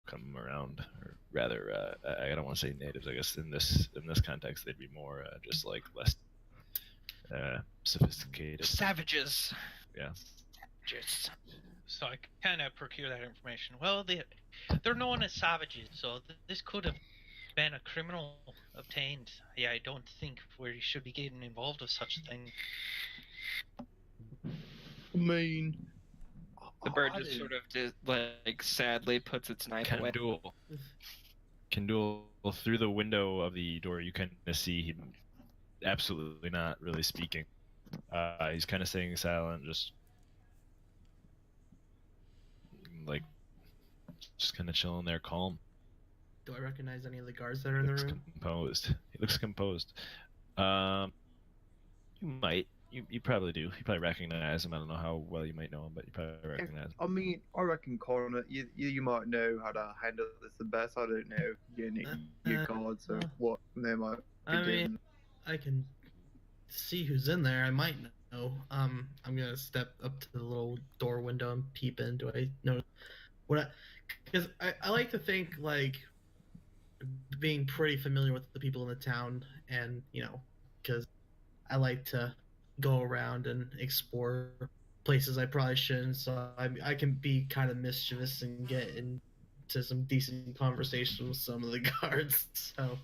come around, or rather, I don't want to say natives. I guess in this context, they'd be more just like less sophisticated savages. Yeah. Savages. So I kind of procure that information. Well, they're known as savages, so this could have been a criminal obtained. Yeah, I don't think we should be getting involved with such a thing. I mean, The bird just sort of like sadly puts its knife away. Kandul, through the window of the door, you kind of see him absolutely not really speaking. He's kind of staying silent, just kind of chilling there, calm. Do I recognize any of the guards that are in the room? He looks composed. You might. You probably do. You probably recognize him. I don't know how well you might know him, but you probably recognize him. I mean, I reckon, Connor, you might know how to handle this the best. I don't know your guards or what they might be doing. I can see who's in there. I might know. I'm gonna step up to the little door window and peep in. Do I know what? Because I like to think like being pretty familiar with the people in the town, and because I like to go around and explore places I probably shouldn't, so I can be kind of mischievous and get into some decent conversation with some of the guards. So,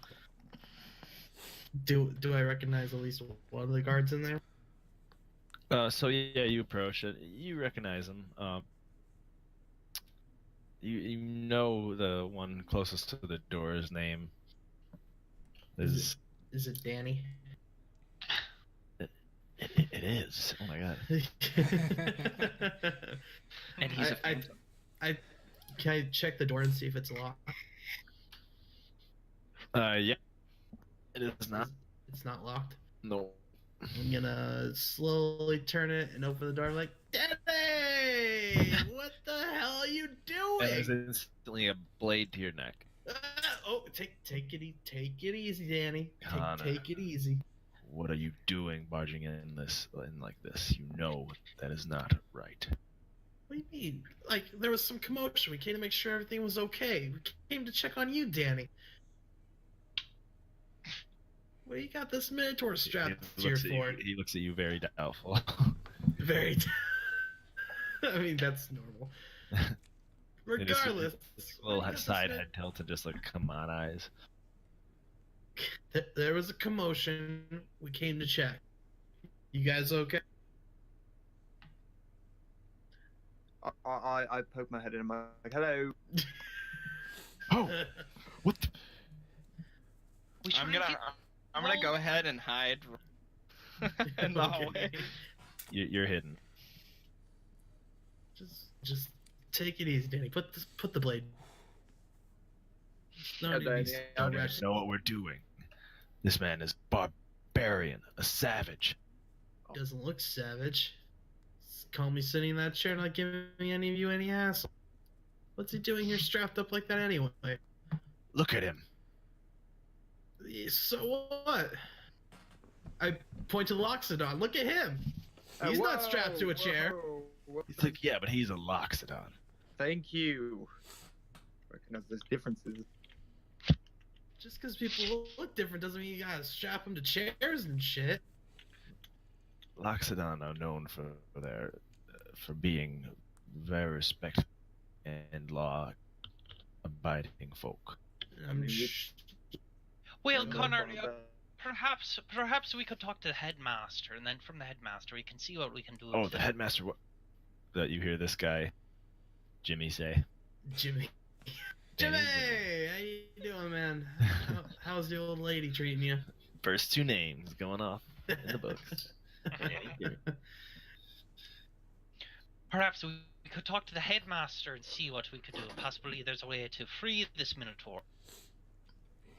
do I recognize at least one of the guards in there? So yeah, you approach it. You recognize him. You know the one closest to the door's name is it Danny? It is. Oh my god. And he's I can I check the door and see if it's locked? Yeah. It is not. It's not locked? No. I'm gonna slowly turn it and open the door like, Danny! What the hell are you doing? There's instantly a blade to your neck. Take it easy, Danny. Take it easy. What are you doing barging in like this? You know that is not right. What do you mean? Like, there was some commotion. We came to make sure everything was okay. We came to check on you, Danny. What do you got this Minotaur strapped to your fort? He looks at you very doubtful. Very I mean, that's normal. Regardless. A little side head tilt and just like, come on, eyes. There was a commotion. We came to check. You guys okay? I poke my head in and I'm like, hello. Oh, what? I'm gonna go ahead and hide in the hallway. You're hidden. Just take it easy, Danny. Put the blade. No, don't even know what we're doing. This man is barbarian, a savage. Doesn't look savage. Call me sitting in that chair, not giving any of you any hassle. What's he doing here strapped up like that anyway? Look at him. So what? I point to Loxodon. Look at him. He's not strapped to a chair. He's like, yeah, but he's a Loxodon. Thank you. Recognize there's differences. Just because people look different doesn't mean you gotta strap them to chairs and shit. Loxodon are known for being very respectful and law-abiding folk. Well, Connor, perhaps we could talk to the headmaster, and then from the headmaster we can see what we can do. Oh, the headmaster! That you hear this guy, Jimmy, say. Jimmy, how you doing, man? How's the old lady treating you? First two names going off in the books. Perhaps we could talk to the headmaster and see what we could do. Possibly there's a way to free this Minotaur. I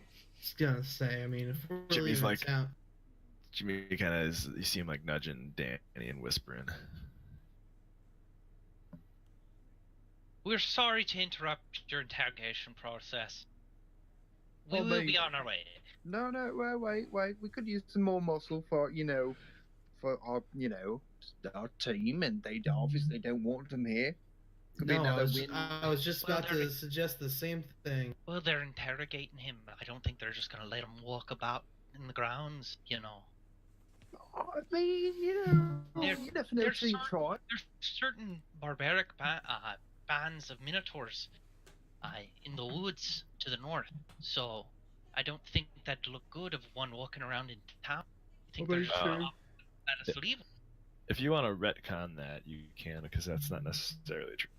was gonna say, I mean, if we're Jimmy's leaving like, town... Jimmy kind of is. You see him like nudging Danny and whispering. We're sorry to interrupt your interrogation process. We will be on our way. No, wait. We could use some more muscle for our team, and they obviously don't want them here. Could be No, another I was just Well, about to suggest the same thing. Well, they're interrogating him. I don't think they're just gonna let him walk about in the grounds, you know. I mean, you know, There- you definitely try. There's certain barbaric bands of minotaurs in the woods to the north, so I don't think that'd look good of one walking around in town. I think they're just sure. gonna let us leave. If you want to retcon that, you can, because that's not necessarily true.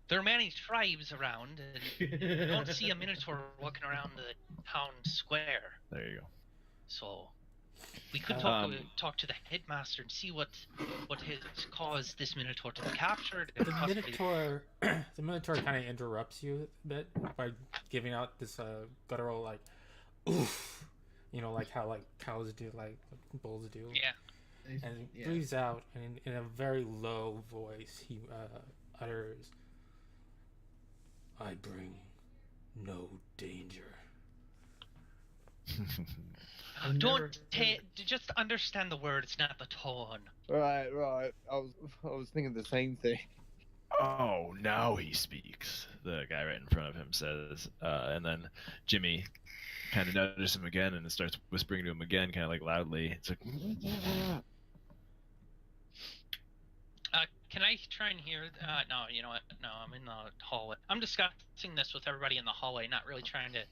There are many tribes around, and you don't see a minotaur walking around the town square. There you go. So we could talk to the headmaster and see what has caused this minotaur to be captured. And The minotaur kind of interrupts you a bit by giving out this guttural like, oof, you know, like how like cows do, like bulls do. Yeah. And he breathes out, and in a very low voice, he utters, "I bring no danger." Just understand the word. It's not the tone. Right. I was thinking the same thing. Oh, now he speaks, the guy right in front of him says. And then Jimmy kind of notices him again and starts whispering to him again, kind of like loudly. It's like, Can I try and hear? No, you know what? No, I'm in the hallway. I'm discussing this with everybody in the hallway, not really trying to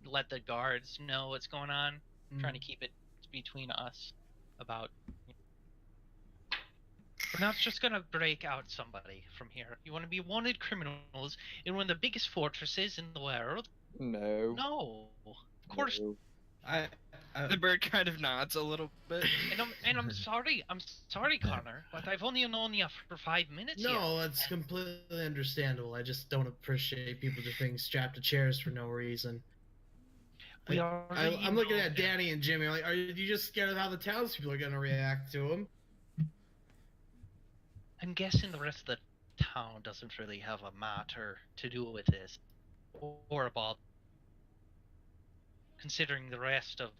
let the guards know what's going on. Trying to keep it between us. About. We're not just gonna break out somebody from here. You want to be wanted criminals in one of the biggest fortresses in the world? No. No, of course. No. The bird kind of nods a little bit. And I'm sorry, Connor, but I've only known you for 5 minutes. No, that's completely understandable. I just don't appreciate people just being strapped to chairs for no reason. I'm looking at Danny and Jimmy. Like, are you just scared of how the townspeople are going to react to him? I'm guessing the rest of the town doesn't really have a matter to do with this, or about. Considering the rest of,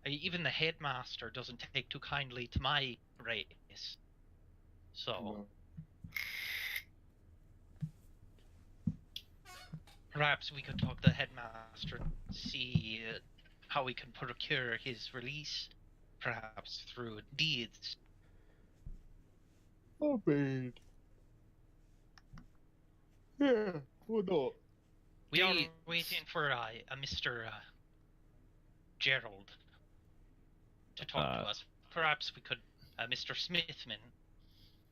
even the headmaster doesn't take too kindly to my race. So, perhaps we could talk to the headmaster and see how we can procure his release, perhaps through deeds. I mean, yeah, why not? We are waiting for a Mr. Gerald to talk to us. Perhaps we could, Mr. Smithman.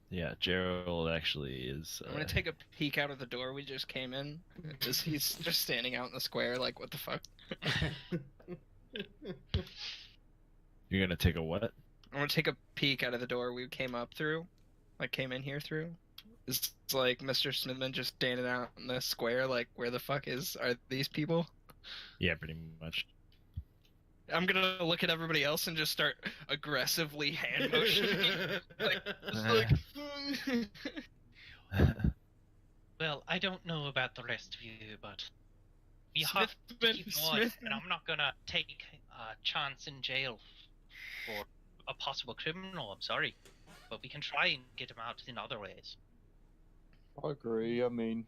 yeah, Gerald actually is. I'm gonna take a peek out of the door we just came in. He's just standing out in the square, like, what the fuck? You're gonna take a what? I'm gonna take a peek out of the door we came up through, like came in here through. It's like Mr. Smithman just standing out in the square, like, where the fuck are these people? Yeah, pretty much. I'm gonna look at everybody else and just start aggressively hand motioning. Well, I don't know about the rest of you, but we have to keep on, and I'm not gonna take a chance in jail for a possible criminal. I'm sorry, but we can try and get him out in other ways. I agree. I mean,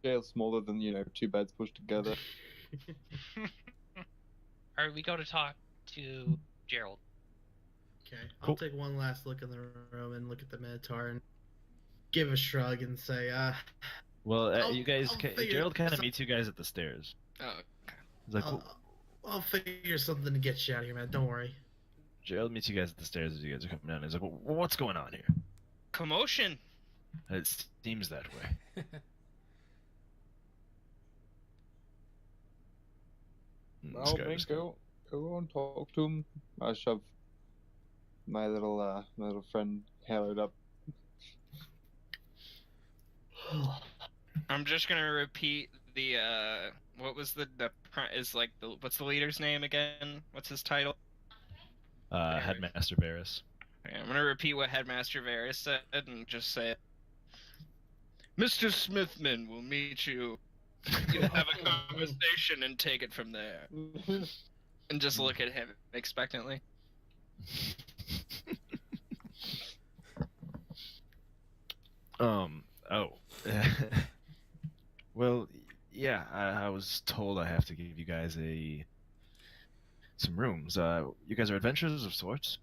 jail's smaller than, two beds pushed together. Alright, we gotta talk to Gerald. Okay, Cool. I'll take one last look in the room and look at the Minotaur and give a shrug and say, Well, you guys, I'll figure Gerald kind of some- meets you guys at the stairs. Oh, He's like, I'll figure something to get you out of here, man. Don't worry. Gerald meets you guys at the stairs as you guys are coming down. He's like, well, what's going on here? commotion. It seems that way. Well, go on, talk to him. I shove my little friend Hallard up. I'm just gonna repeat the what was what's the leader's name again? What's his title? Headmaster Varys. Okay, I'm gonna repeat what Headmaster Varys said and just say, Mr. Smithman will meet you. You'll have a conversation and take it from there. And just look at him expectantly. Oh. Well, yeah, I was told I have to give you guys some rooms. You guys are adventurers of sorts?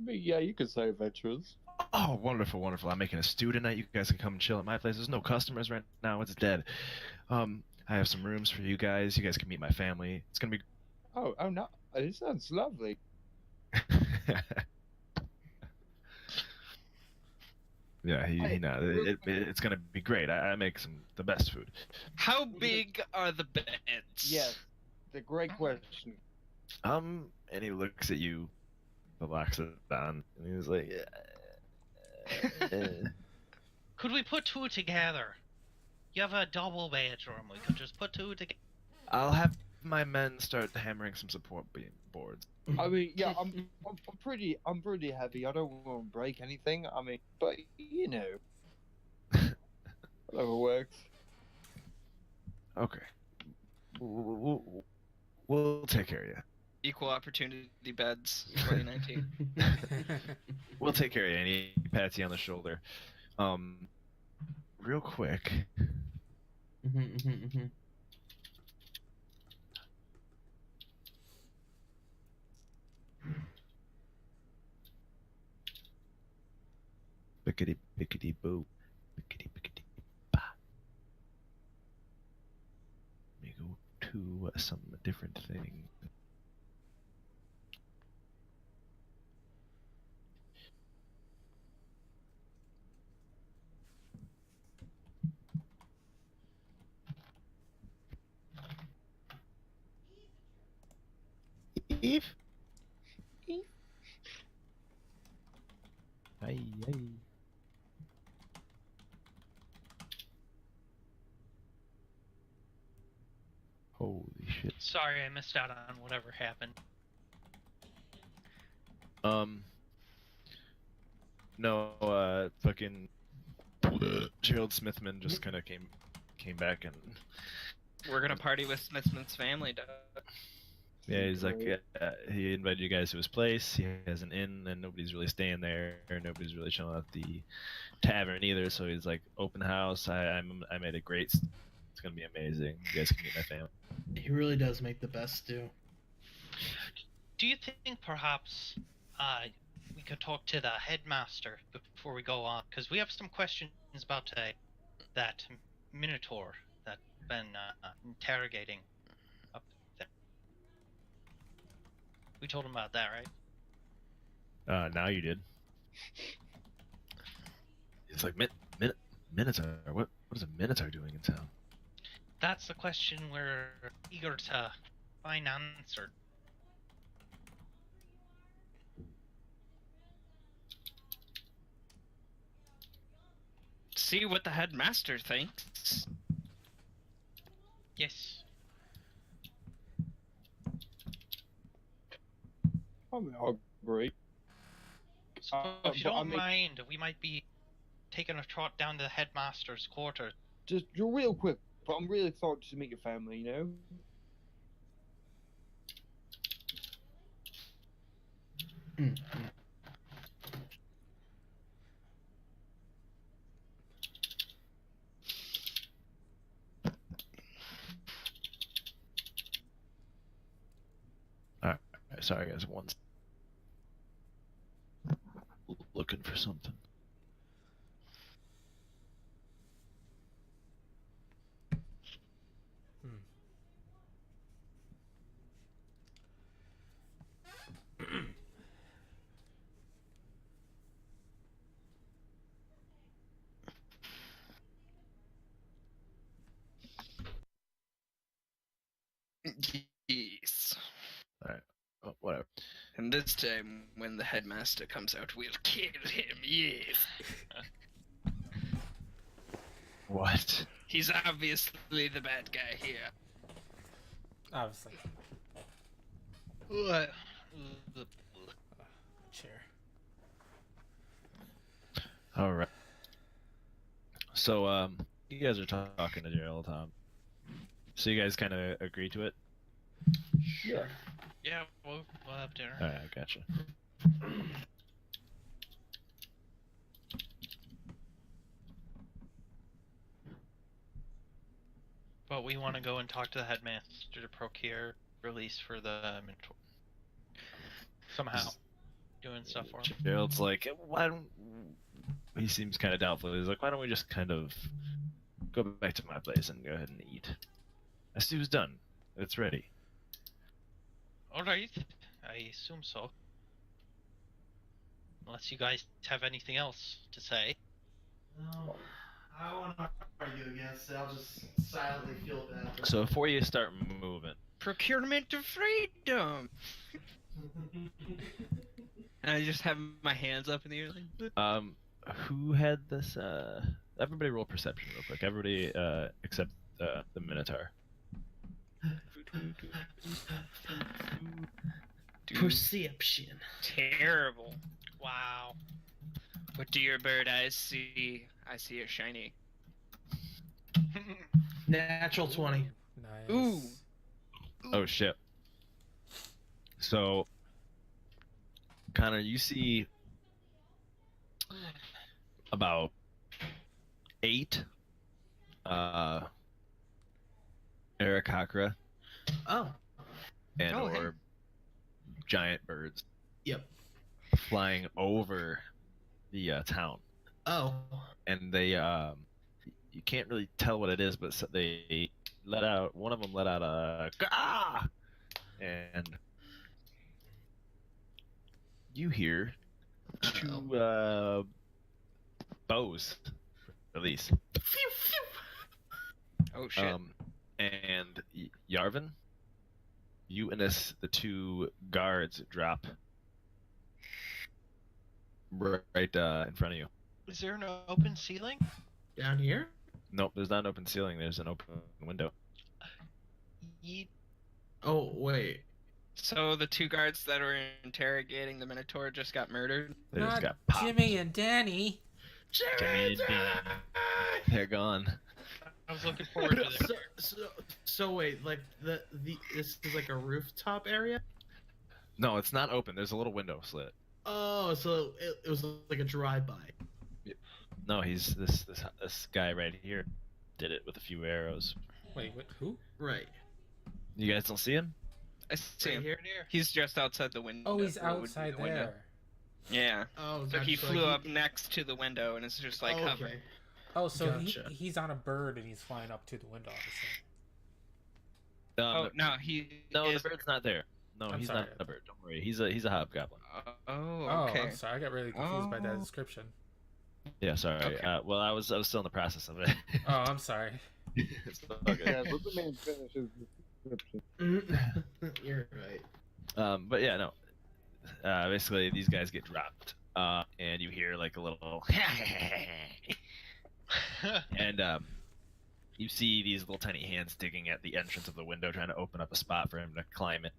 Yeah, you could say adventurers. Oh, wonderful, wonderful. I'm making a stew tonight. You guys can come and chill at my place. There's no customers right now. It's dead. I have some rooms for you guys. You guys can meet my family. It's gonna be... Oh, no, it sounds lovely. Yeah, he knows. It's gonna be great. I make the best food. How big are the beds? Yes, the great question. And he looks at you, relaxes it down, and he's like, Could we put two together? You have a double bedroom. We could just put two together. I'll have my men start hammering some support boards. I mean, yeah, I'm pretty heavy. I don't want to break anything. I mean, but you know, whatever works. Okay. We'll take care of you. Equal opportunity beds, 2019. We'll take care of you. And he pats you on the shoulder. Real quick. Bickety bickety boo. Bickety bickety ba. Let me go to some different thing. Eve? Hey. Holy shit. Sorry, I missed out on whatever happened. No, fucking Gerald Smithman just kind of came back and We're gonna party with Smithman's family, Doug. yeah, he's like he invited you guys to his place. He has an inn, and nobody's really staying there. Nobody's really chilling at the tavern either. So he's like, open house. I made a great. It's gonna be amazing. You guys can meet my family. He really does make the best stew. Do you think perhaps we could talk to the headmaster before we go on? Because we have some questions about that Minotaur that's been interrogating up there. We told him about that, right? Now you did. It's like Minotaur. What is a Minotaur doing in town? That's the question we're eager to find answered. See what the headmaster thinks. Yes. I mean, I agree. So if you but I don't mean- mind, we might be taking a trot down to the headmaster's quarters. Just real quick, but I'm really excited to meet your family. You know. Alright, sorry guys, looking for something. Yes. Alright, oh, whatever. And this time, when the headmaster comes out, we'll kill him, yes. What? He's obviously the bad guy here. Obviously. What? Chair. Alright. So, you guys are talking to Gerald, so you guys kind of agree to it? Sure. Yeah, we'll have dinner. Alright, gotcha. But we want to go and talk to the headmaster to procure release for the Minotaur. Somehow. Doing stuff for him. Gerald's like, why don't... He seems kind of doubtful. He's like, why don't we just kind of go back to my place and go ahead and eat? My stew's done. It's ready. Alright. I assume so. Unless you guys have anything else to say. No, I want to argue against it. I'll just silently feel bad. So before you start moving... Procurement of freedom! And I just have my hands up in the air like... Who had this, Everybody roll perception real quick. Everybody, except, the Minotaur. Perception. Terrible. Wow. What do your bird eyes see? I see a shiny. Natural 20. Nice. Ooh. Oh shit. So, Connor, you see about 8 Aarakocra Oh. and Oh, hey. or giant birds Yep. flying over the town, Oh. and they you can't really tell what it is, but they let out, one of them let out a gah, and you hear 2 bows release. Oh shit. And Yarvem, you and the 2 guards drop right in front of you. Is there an open ceiling? Down here? Nope, there's not an open ceiling. There's an open window. Yeet. Oh, wait. So the 2 guards that were interrogating the Minotaur just got murdered? They just Not got popped. Jimmy and Danny. Jimmy and Danny. They're gone. I was looking forward to this. So wait, like this is like a rooftop area? No, it's not open. There's a little window slit. Oh, so it was like a drive-by. No, he's this guy right here did it with a few arrows. Wait, what? Who? Right. You guys don't see him? I see Right him. here? He's just outside the window. Oh, he's What would be outside the window. there. Yeah. Oh, So he gotcha, flew like up next to the window and it's just like oh, hovering. okay. Oh, so Gotcha. he's on a bird and he's flying up to the window. Oh no, he no, is... the bird's not there. No, I'm he's sorry. not a bird. Don't worry. He's a hobgoblin. Oh, Oh, okay. I'm sorry. I got really confused by that Oh. description. Yeah, sorry. Okay. Well, I was still in the process of it. Oh, I'm sorry. It's all good. Yeah, let the man finish his description. You're right. But yeah, no. Basically, these guys get dropped, and you hear like a little, and you see these little tiny hands digging at the entrance of the window, trying to open up a spot for him to climb it.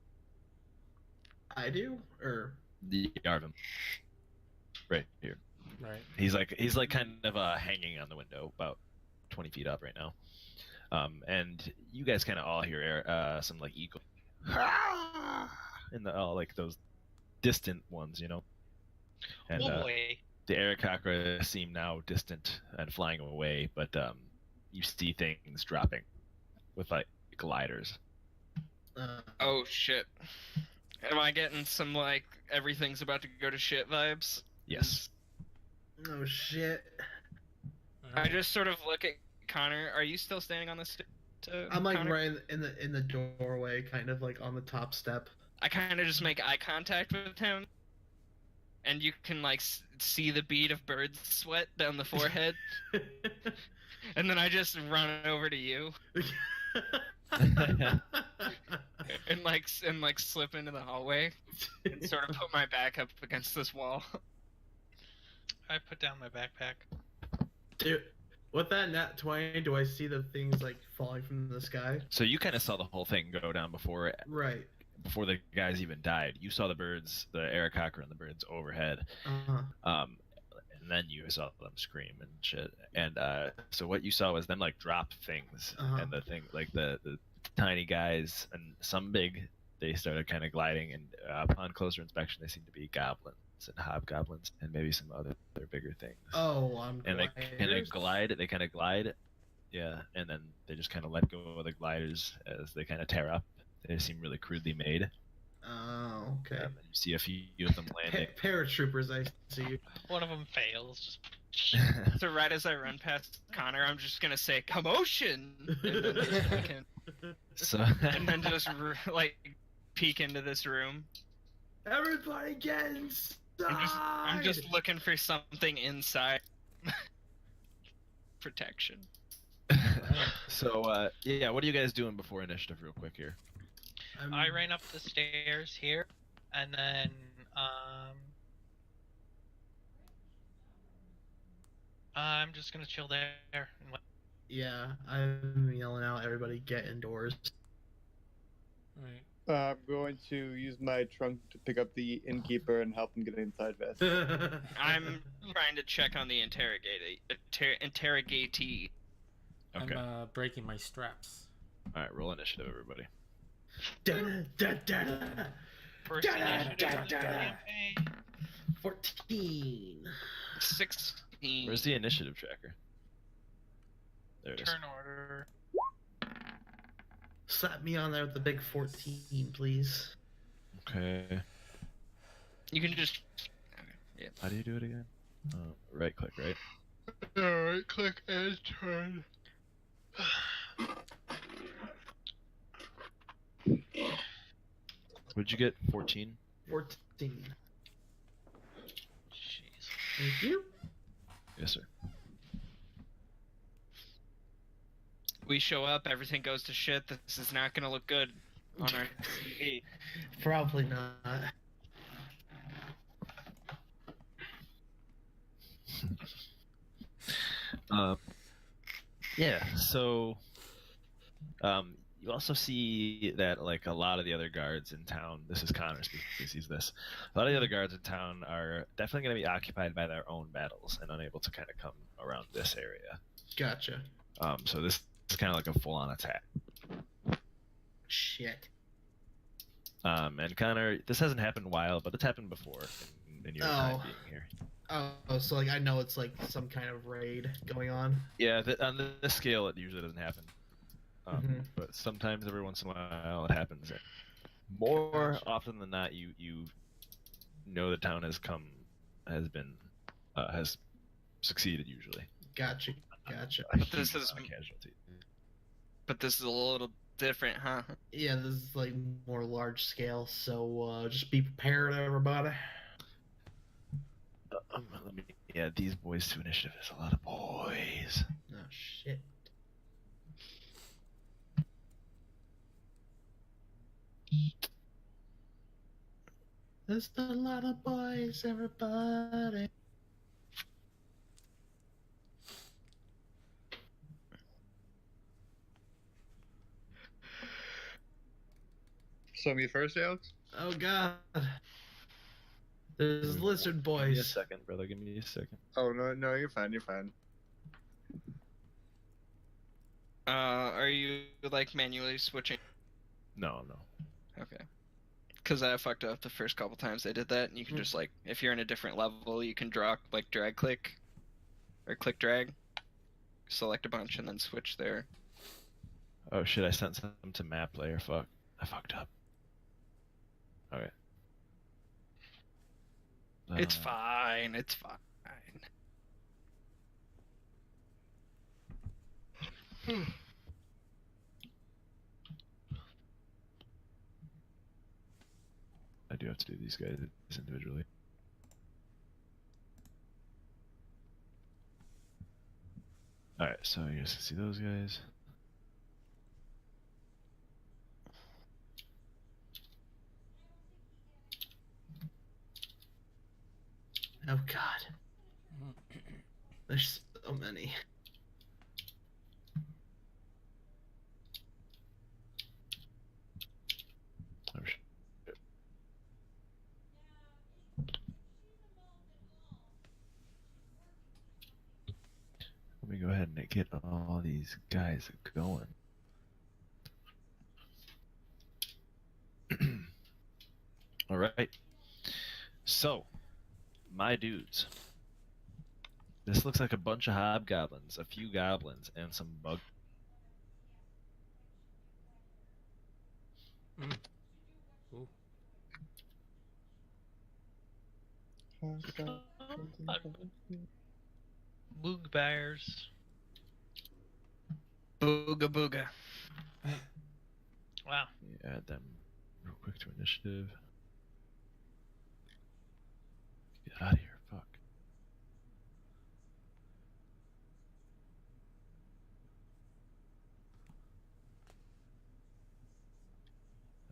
I do? Or The Yarvem, right here. Right. He's like kind of hanging on the window, about 20 feet up right now. And you guys kind of all hear some like eagle, in the like those distant ones, you know. And Oh boy. the Aarakocra seem now distant and flying away, but you see things dropping with like gliders. Oh shit. Am I getting some like everything's about to go to shit vibes? Yes. oh shit. I just sort of look at Connor. Are you still standing on the I'm like Connor? right in the doorway, kind of like on the top step. I kind of just make eye contact with him, and you can like see the bead of bird sweat down the forehead, and then I just run over to you and like slip into the hallway and sort of put my back up against this wall. I put down my backpack. Dude, with that nat 20, do I see the things like falling from the sky? So you kind of saw the whole thing go down before Right. the guys even died. You saw the birds, the Aarakocra and the birds overhead. And then you saw them scream and shit. And so what you saw was them like drop things, and the thing like the tiny guys and some big, they started kind of gliding, and upon closer inspection, they seem to be goblins and hobgoblins and maybe some other bigger things. Oh, I'm And they kind of glide. Yeah, and then they just kind of let go of the gliders as they kind of tear up. They seem really crudely made. Oh, okay. And you see a few of them landing. Paratroopers, I see. One of them fails. So right as I run past Connor, I'm just gonna say commotion, and then just fucking, and then just like peek into this room. Everybody get inside! I'm just looking for something inside. Protection. So yeah, what are you guys doing before initiative, real quick here? I ran up the stairs here, and then I'm just gonna chill there and wait. Yeah, I'm yelling out, everybody get indoors. Right. I'm going to use my trunk to pick up the innkeeper and help him get inside vest. I'm trying to check on the interrogatee. Okay. I'm breaking my straps. All right, roll initiative, everybody. First initiative da, of the da. campaign. 14. 16. Where's the initiative tracker? There it is. Turn order. Slap me on there with the big 14, please. Okay. You can just. Yeah. How do you do it again? Right click, right? Alright, click and turn. What'd you get? 14? 14. Jeez. Thank you. Yes, sir. We show up, everything goes to shit. This is not gonna look good on our TV. Probably not. Yeah, so you also see that like a lot of the other guards in town, this is Connor speaking, he sees this. A lot of the other guards in town are definitely going to be occupied by their own battles and unable to kind of come around this area. Gotcha. So this is kind of like a full-on attack. Shit. And Connor, this hasn't happened in a while, but it's happened before in your time being here. Oh, so like I know it's like some kind of raid going on. Yeah, on this scale, it usually doesn't happen. Mhm. But sometimes, every once in a while, it happens. And more often than not, you know the town has succeeded usually. Gotcha. But this is casualty. But this is a little different, huh? Yeah, this is like more large scale, so just be prepared, everybody. Yeah, these boys to initiative is a lot of boys. Oh shit. There's a lot of boys, everybody. So me first, Alex? Oh god. There's lizard Give me a boys. second, brother. Give me a second. Oh, no, you're fine, Are you like manually switching? No. Okay. Because I fucked up the first couple times I did that, and you can just like, if you're in a different level, you can drag click, or click drag, select a bunch, and then switch there. Oh shit! I sent some to map player. Fuck. I fucked up. Okay. It's fine. It's fine. I do have to do these guys individually. Alright, so you guys can see those guys. Oh god. There's so many. Oh shit. Let me go ahead and get all these guys going. Alright. So, my dudes. This looks like a bunch of hobgoblins, a few goblins, and some bug. Ooh. Boog bears. Booga booga. Wow. Add them real quick to initiative. Get out of here, fuck.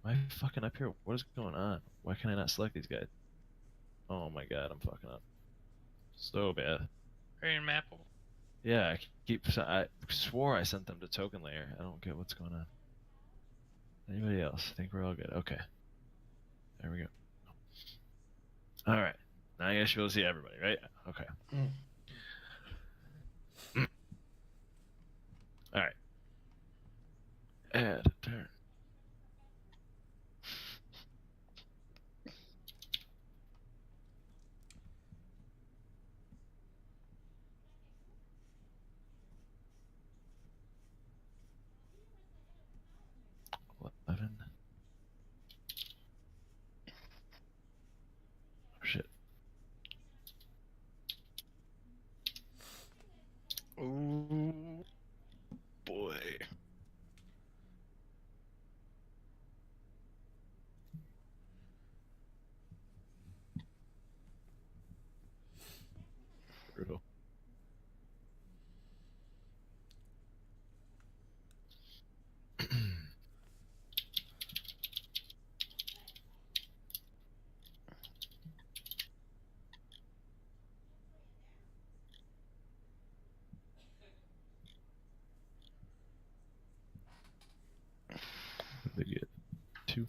Am I fucking up here? What is going on? Why can I not select these guys? Oh my god, I'm fucking up. So bad. Are you in map? Yeah, I swore I sent them to token layer. I don't get what's going on. Anybody else? I think we're all good. Okay. There we go. Alright. Now I guess you'll see everybody, right? Okay. Alright. Add turn. Oh, shit. Ooh, boy. Brutal. They get 2.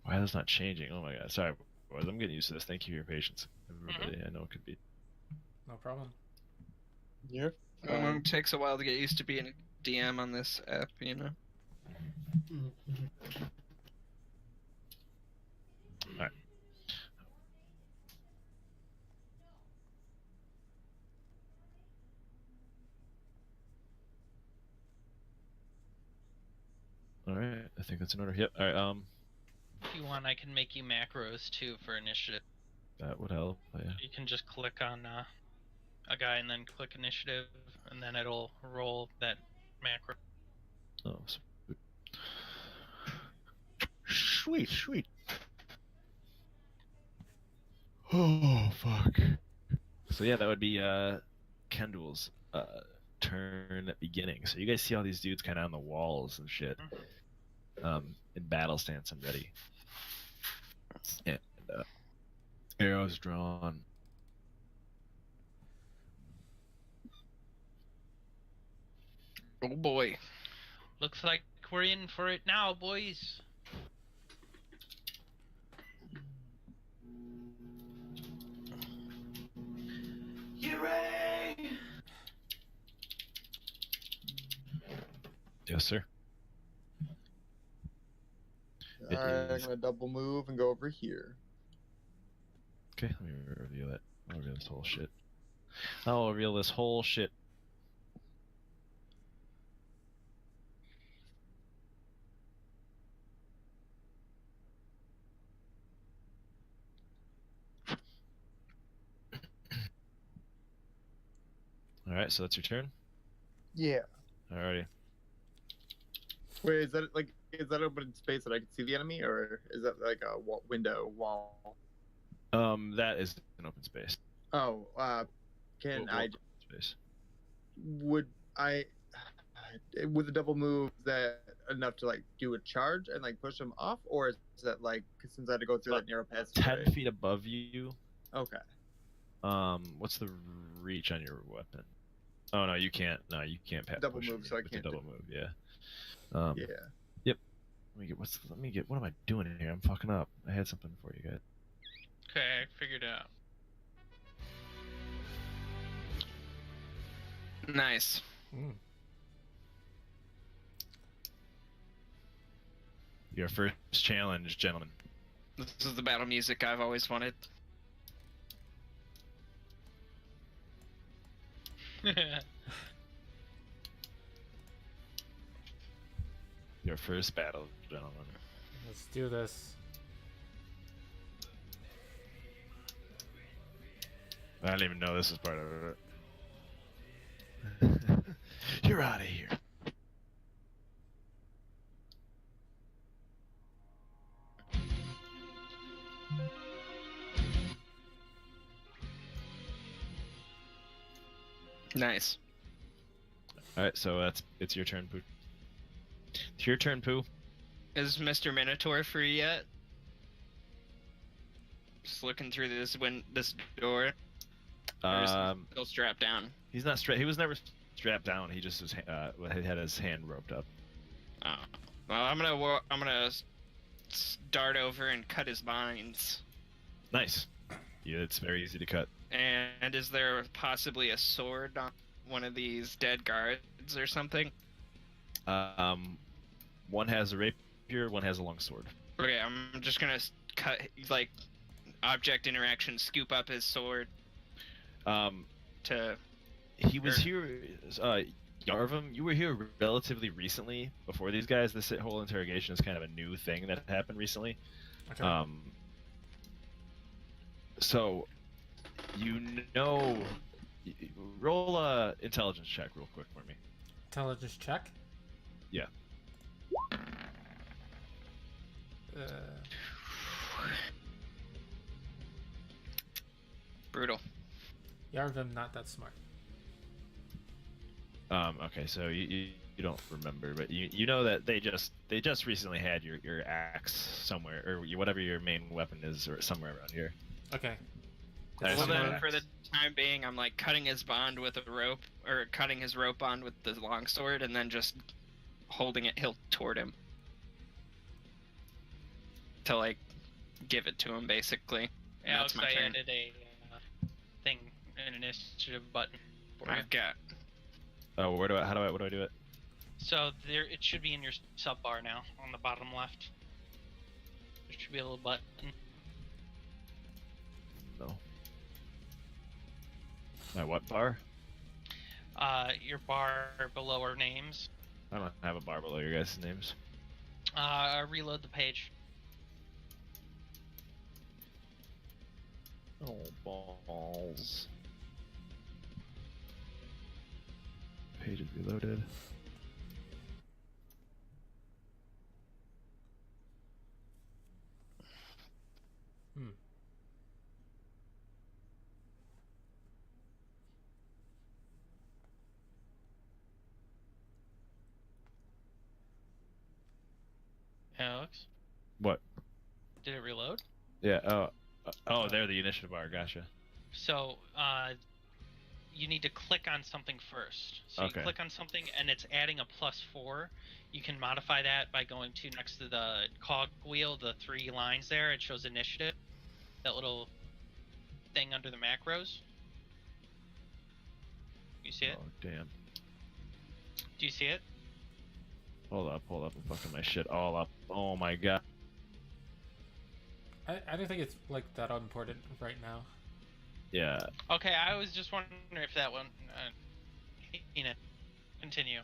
Why that's not changing? Oh my god. Sorry, boys. I'm getting used to this. Thank you for your patience. Everybody, I know it could be. No problem. You're It takes a while to get used to being a DM on this app, you know? Alright. Alright, I think that's an order. Yep. Alright, If you want, I can make you macros too for initiative. that would help. Yeah. You can just click on a guy and then click initiative, and then it'll roll that macro. Oh, sweet. Sweet. Oh, fuck. So yeah, that would be Kandul's turn at beginning. So you guys see all these dudes kind of on the walls and shit, in battle stance and ready, and arrows drawn. Oh boy. Looks like we're in for it now, boys. Hooray! Yes, sir. It Alright, I'm is- gonna double move and go over here. Okay, let me reveal it. I'll reveal this whole shit. I'll reveal this whole shit. Alright, so that's your turn? Yeah. Alrighty. Wait, is that open space that I can see the enemy, or is that like a window wall? That is an open space. Oh, can Open I? Space. Would the double move that enough to like do a charge and like push him off, or is that like since I had to go through that narrow passage? 10 feet above you. Okay. What's the reach on your weapon? Oh no, you can't. No, you can't Double push move, him so I with can't the do- double move. Yeah. Yeah. Let me get. What am I doing in here? I'm fucking up. I had something for you guys. Okay, I figured it out. Nice. Your first challenge, gentlemen. This is the battle music I've always wanted. Your first battle, gentlemen. Let's do this. I didn't even know this was part of it. You're out of here. Nice. Alright, so it's your turn, Poo. It's your turn, Poo. Is Mr. Minotaur free yet? Just looking through this door. Or is he still strapped down? He's not strapped. He was never strapped down. He just was had his hand roped up. Oh. Well, I'm gonna dart over and cut his binds. Nice. Yeah, it's very easy to cut. And is there possibly a sword on one of these dead guards or something? One has a rapier, one has a long sword. Okay, I'm just gonna cut, like, object interaction, scoop up his sword. He was here, Yarvem, you were here relatively recently before these guys. This whole interrogation is kind of a new thing that happened recently. Okay. So, you know, roll a intelligence check real quick for me. Intelligence check. Yeah. Brutal. Yarvem not that smart. Okay, so you don't remember, but you know that they just recently had your axe somewhere, or whatever your main weapon is, or somewhere around here. Okay. Nice. Well, then, Nice. for the time being, I'm like cutting his bond with a rope, or cutting his rope bond with the longsword, and then just holding it hilt toward him to like give it to him, basically. And Alex, that's my I turn. added a thing, an initiative button for you. I've got. Oh, what do I do it? So there, it should be in your sub bar now, on the bottom left. There should be a little button. No. My what bar? Your bar below our names. I don't have a bar below your guys' names. Reload the page. Oh, balls. Page is reloaded. Alex, What? did it reload? Yeah, oh, there, the initiative bar, gotcha. So, you need to click on something first. So Okay. you click on something and it's adding a +4. You can modify that by going to next to the cog wheel, the 3 lines there. It shows initiative. That little thing under the macros. You see it? Oh, damn. Do you see it? Hold up, I'm fucking my shit all up. Oh my god. I don't think it's like that important right now. Yeah. Okay, I was just wondering if that one. Continue.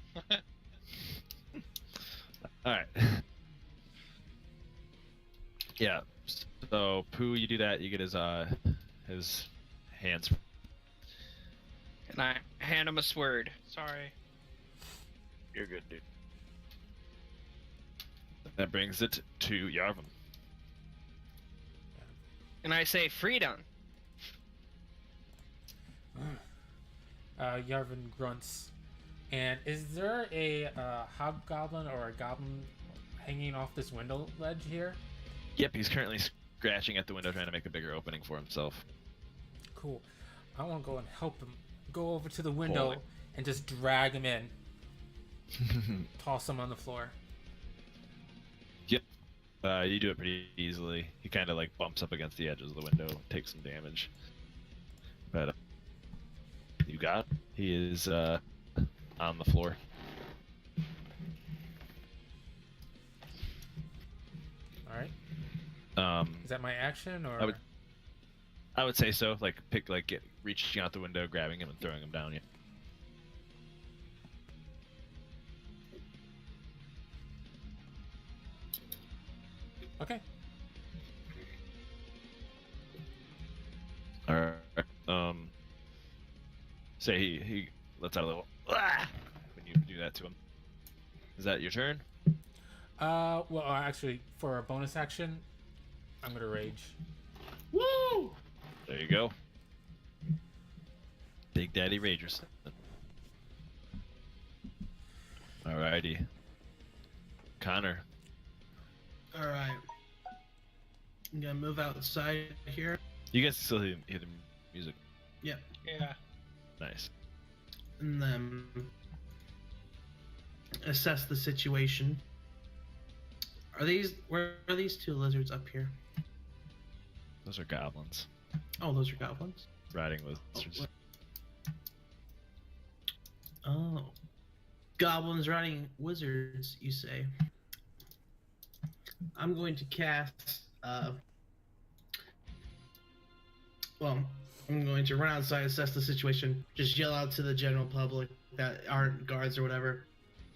Alright. Yeah. So, Pooh, you do that, you get his hands. And I hand him a sword. Sorry. You're good, dude. That brings it to Yarvem. And I say, freedom! Yarvin grunts. And is there a hobgoblin or a goblin hanging off this window ledge here? Yep, he's currently scratching at the window trying to make a bigger opening for himself. Cool. I want to go and help him. Go over to the window Boy. and just drag him in. Toss him on the floor. Yep. You do it pretty easily. He kind of like bumps up against the edges of the window, takes some damage. But you got him. He is on the floor. Alright. Is that my action or? I would say so. Like reaching out the window, grabbing him, and throwing him down. Yeah. Okay. All right. Say he lets out a little when you do that to him. Is that your turn? Well, actually, for a bonus action, I'm gonna rage. Woo! There you go. Big Daddy Ragers. Alrighty. Connor. All right. I'm gonna move outside here. You guys still hear the music. Yep. Yeah. Nice. And then assess the situation. Where are these two lizards up here? Those are goblins. Oh, those are goblins. Riding lizards. Oh. Goblins riding wizards, you say? I'm going to cast, I'm going to run outside, assess the situation, just yell out to the general public that aren't guards or whatever,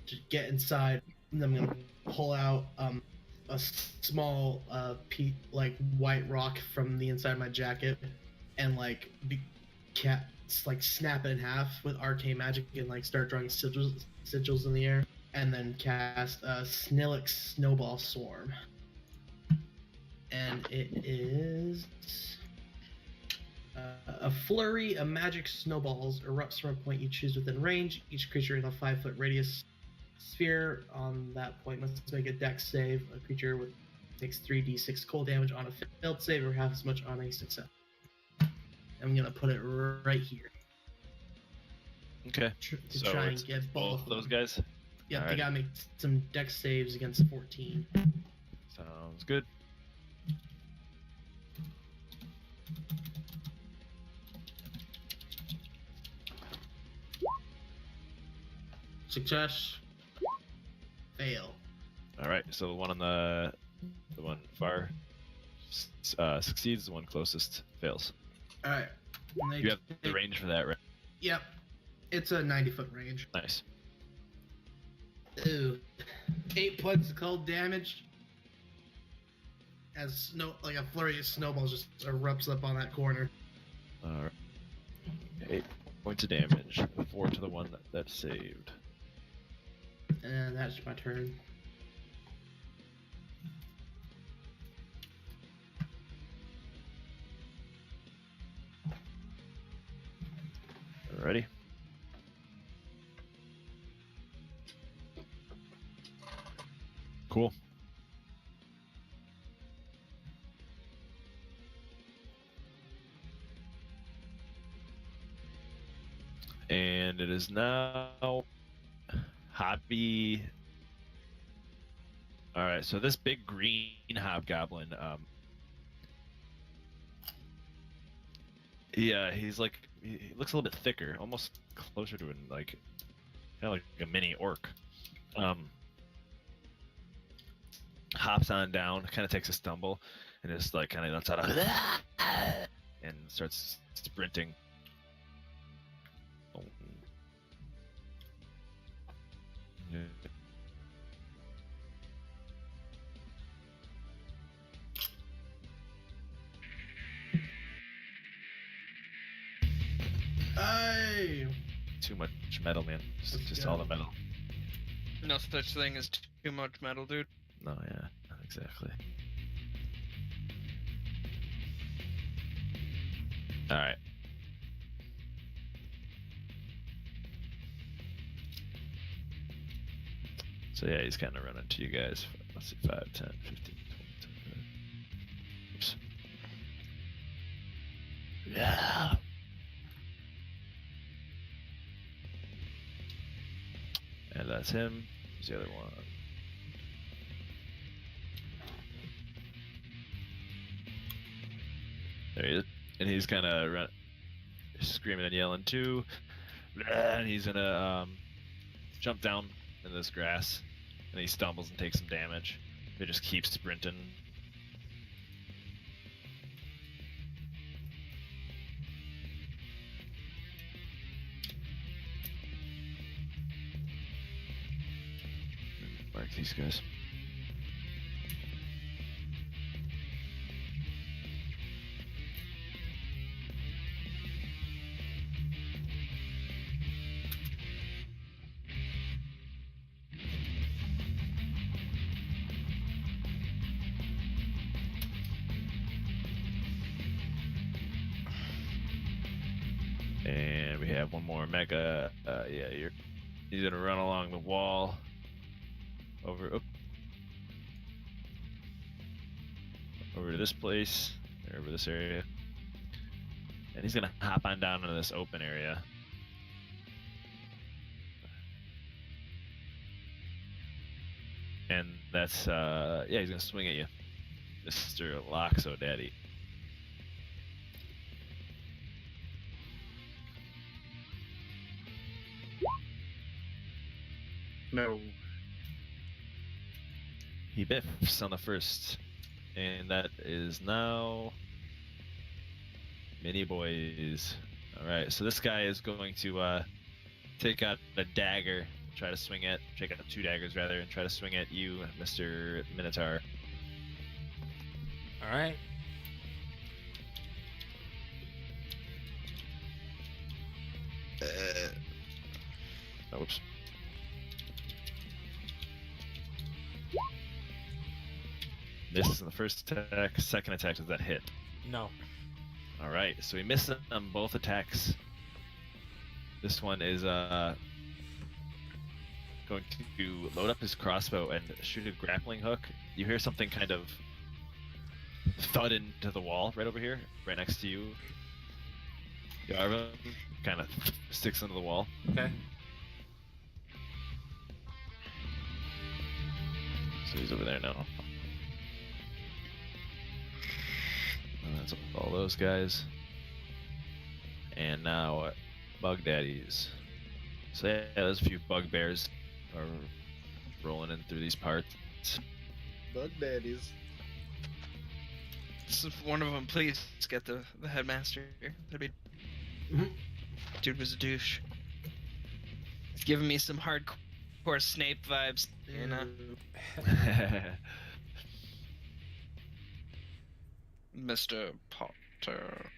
just get inside, and then I'm going to pull out, a small, white rock from the inside of my jacket, and, snap it in half with arcane magic and, start drawing sigils in the air, and then cast a Snillick Snowball Swarm. And it is a flurry of magic snowballs erupts from a point you choose within range. Each creature in a 5-foot radius sphere on that point must make a dex save. A creature takes 3d6 cold damage on a failed save or half as much on a success. I'm gonna put it right here. Okay. To try and get both of those guys. Yep, All they right. gotta make some dex saves against 14. Sounds good. Success. Fail. All right. So the one on the one far succeeds. The one closest fails. All right. You have the range for that, right? Yep. It's a 90-foot range. Nice. Ooh. 8 points of cold damage. As a flurry of snowballs just erupts up on that corner. All right. 8 points of damage. 4 to the one that saved. And that's my turn. Ready? Cool. And it is now Hobby. All right, so this big green hobgoblin, yeah, he looks a little bit thicker, almost closer to kind of like a mini orc. Hops on down, kind of takes a stumble, and just kind of lets out and starts sprinting. Yeah. Hey! Too much metal, man. Just all the metal. No such thing as too much metal, dude. No, yeah, not exactly. All right. So yeah, he's kind of running to you guys. Let's see, 5, 10, 15, 20, 25. Oops. Yeah. And that's him. Who's the other one? There he is. And he's kind of screaming and yelling too. And he's gonna jump down in this grass. And he stumbles and takes some damage. He just keeps sprinting. mark these guys. And we have one more mega. Yeah, he's gonna run along the wall over to this place, or over this area, and he's gonna hop on down into this open area. And that's yeah, he's gonna swing at you, Mr. Loxo Daddy. No. He biffs on the first, and that is now Mini Boys. Alright, so this guy is going to take out a dagger, try to swing at, take out 2 daggers rather, and try to swing at you, Mr. Minotaur. Alright. Oops. Misses on the first attack. Second attack, does that hit? No. Alright, so he misses on both attacks. This one is going to load up his crossbow and shoot a grappling hook. You hear something kind of thud into the wall right over here, right next to you. Yarvem kind of sticks into the wall. Okay. So he's over there now. And that's all those guys. And now Bug Daddies. So yeah, there's a few bugbears are rolling in through these parts. Bug daddies. So if one of them, please get the headmaster here. That'd be. Dude was a douche. He's giving me some hardcore Snape vibes, you know. Mr. Potter.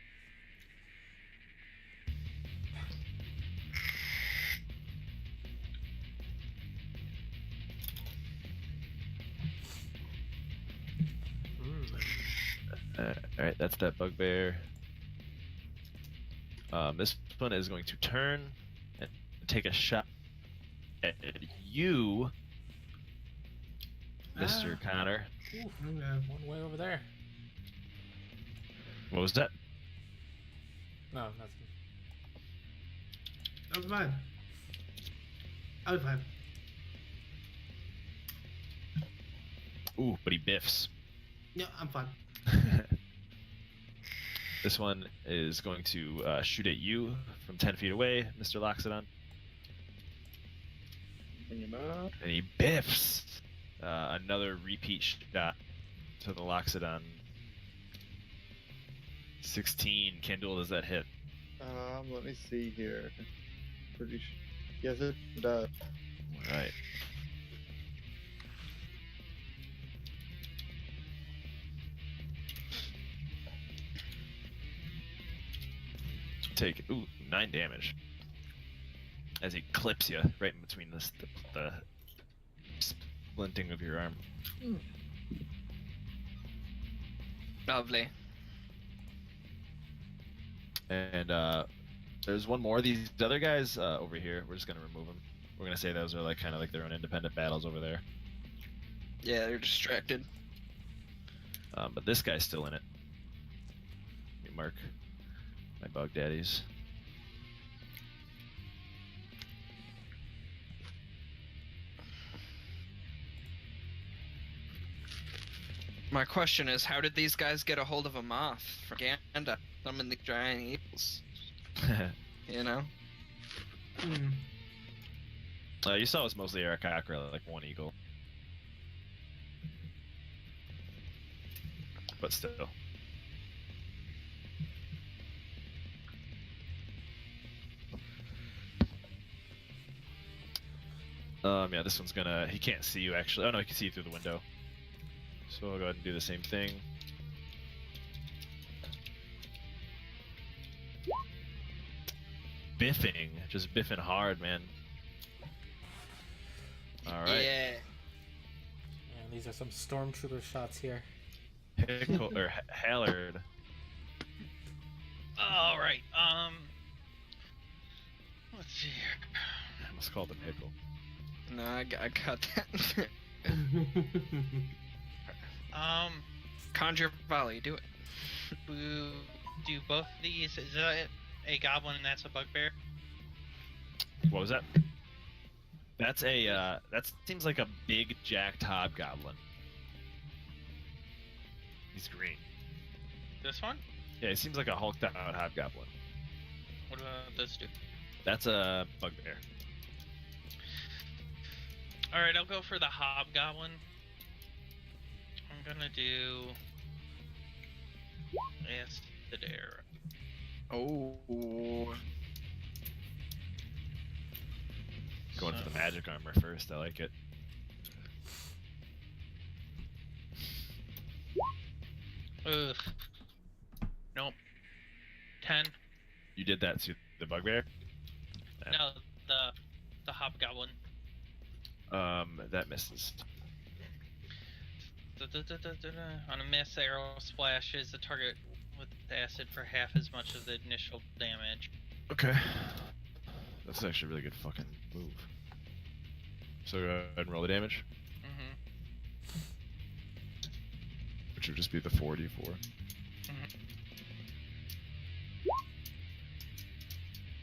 Alright, that's that bugbear. This one is going to turn and take a shot at you, Mr. Connor. Ooh, one way over there. What was that? No, nothing. I'm fine. I'm fine. Ooh, but he biffs. Yeah, I'm fine. This one is going to shoot at you from 10 feet away, Mr. Loxodon. Bring him out. And he biffs. Another repeat shot to the Loxodon. 16. Kandul, does that hit? Let me see here. Pretty sure. Yes, it does. Alright. Take 9 damage as he clips you right in between the splinting of your arm. Lovely. And there's one more. These other guys over here, we're just gonna remove them. We're gonna say those are like kind of like their own independent battles over there. Yeah, they're distracted. But this guy's still in it. Let me mark my bug daddies. My question is, how did these guys get a hold of a moth from Ganda? Summon the giant eagles. You know? You saw it's mostly Arakakra, like one eagle. But still. Yeah, this one's gonna. He can't see you actually. Oh no, he can see you through the window. So I'll go ahead and do the same thing. Biffing, just biffing hard, man. All right. Yeah. And these are some stormtrooper shots here. Hickle or Hallard. All right. Let's see here. I must call them Hickle. No, I got that. Conjure volley, do it. Do both of these? Is that a goblin and that's a bugbear? What was that? That's a that seems like a big jacked hobgoblin. He's green. This one? Yeah, he seems like a hulked out hobgoblin. What about this dude? That's a bugbear. All right, I'll go for the hobgoblin. I'm gonna do acid air. Oh. Going for the magic armor first. I like it. Ugh. Nope. 10. You did that to the bugbear? No, the hobgoblin. That misses. On a miss, the arrow splashes the target with acid for half as much of the initial damage. Okay. That's actually a really good fucking move. So go ahead and roll the damage, which would just be the 4d4.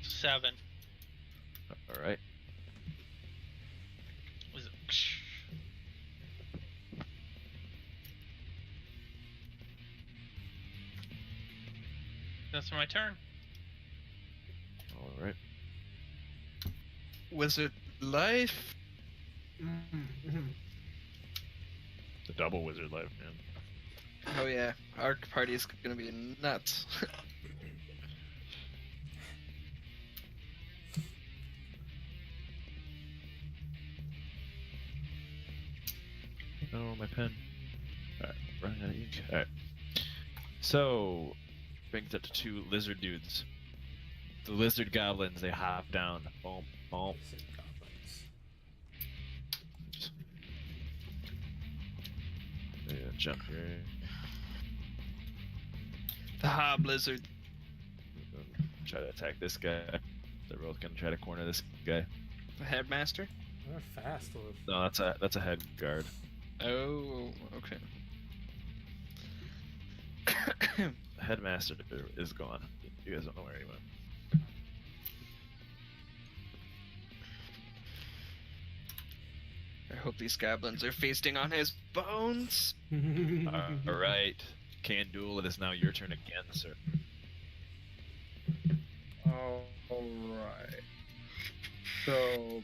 7. All right. Was it? That's my turn. All right. Wizard life. The double wizard life, man. Oh yeah, our party is gonna be nuts. Oh, my pen. Alright, running out of ink. Alright. So, brings up to 2 lizard dudes. The lizard goblins, they hop down. Boom, boom. Just... Yeah, jump here. The hob lizard. Try to attack this guy. They're both gonna try to corner this guy. The headmaster. They're fast. No, that's a head guard. Oh, okay. The headmaster is gone. You guys don't know where he went. I hope these goblins are feasting on his bones. Alright. Kandul, it is now your turn again, sir. Alright. So.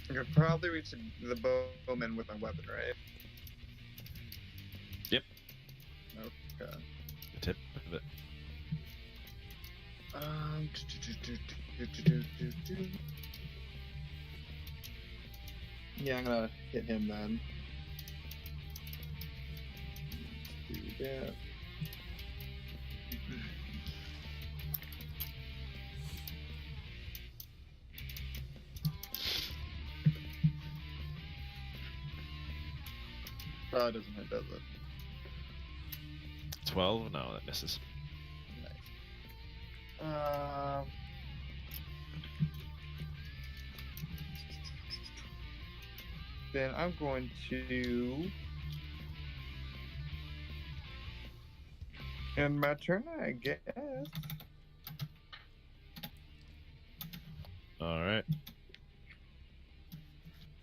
I could probably reach the bowman with my weapon, right? Yep. Okay. The tip of it. Yeah, I'm gonna hit him then. Let's do that. Oh, it doesn't hit, does it? 12? No, that misses. Nice. Then I'm going to end my turn, I guess. Alright.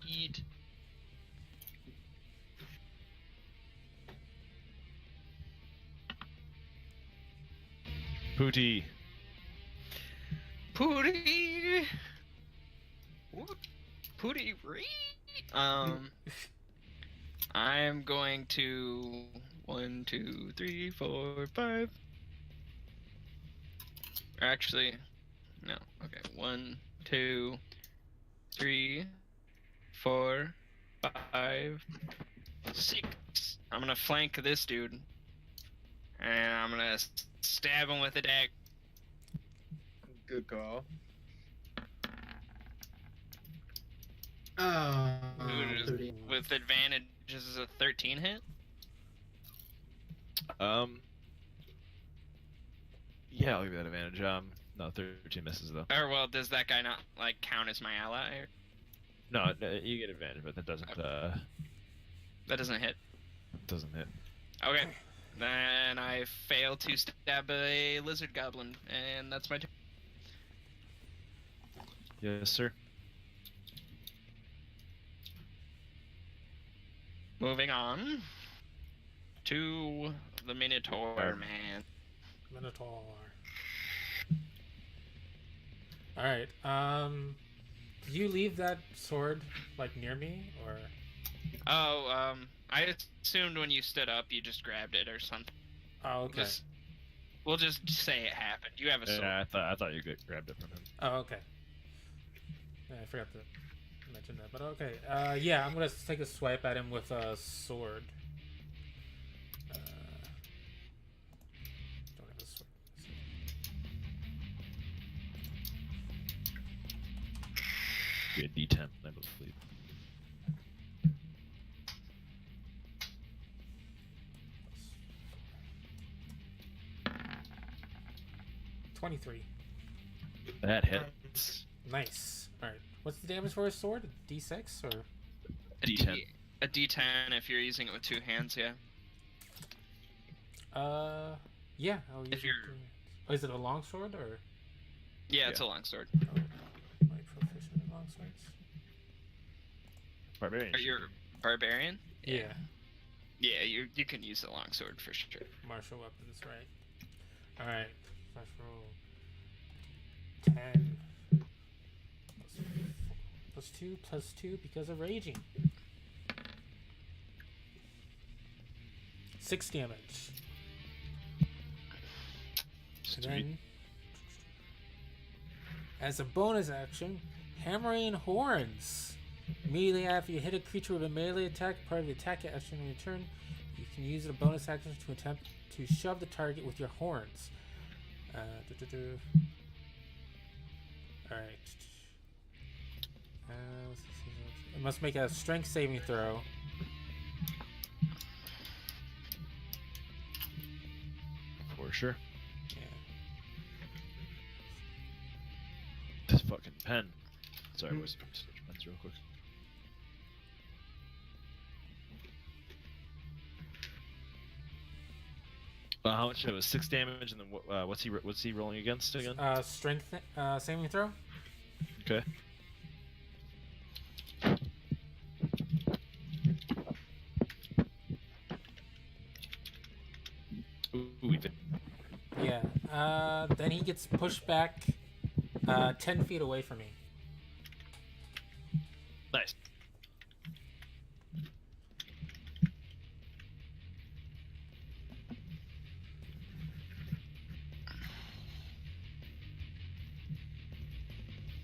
Eat. Poo-Tee. Poo-Tee. What? Poo-Tee. I'm going to 1, 2, 3, 4, 5. Or actually, no. Okay, 1, 2, 3, 4, 5, 6. I'm gonna flank this dude, and I'm gonna stab him with a dagger. Good call. Oh, Dude, 30. with advantage, this is a 13 hit. Yeah, I'll give you that advantage. No, 13 misses though. Or well, does that guy not like count as my ally? Or... No, you get advantage, but that doesn't That doesn't hit. hit. Okay. Then I fail to stab a lizard goblin, and that's my turn. Yes, sir. Moving on to the Minotaur, man. Minotaur. Alright, did you leave that sword, like, near me, or? Oh, I assumed when you stood up, you just grabbed it or something. Oh, okay. We'll just say it happened. You have a sword. Yeah, I thought you grabbed it from him. Oh, okay. Yeah, I forgot to mention that, but okay. Yeah, I'm gonna take a swipe at him with a sword. Don't have a sword. Be a D10, I believe. $23. That hits. Nice. Alright. What's the damage for a sword? A D6 or? D10. A D10 if you're using it with two hands, yeah. Yeah. I'll use If it you're- Oh, is it a long sword or? Yeah, it's Yeah. a long sword. Oh, am I proficient in long swords? Barbarian. Are you barbarian? Yeah. Yeah, you can use the long sword for sure. Martial weapons, right? Alright. Let's roll 10 plus 2 plus 2 because of raging. 6 damage. And then, as a bonus action, hammering horns. Immediately after you hit a creature with a melee attack, part of the attack action in return, you can use a bonus action to attempt to shove the target with your horns. Alright. It must make a strength saving throw. For sure. Yeah. This fucking pen. Sorry, we'll switch pens real quick. How much? It was 6 damage, and then what's he rolling against again? Strength saving throw. Okay. Ooh, he did. Yeah. Then he gets pushed back 10 feet away from me. Nice.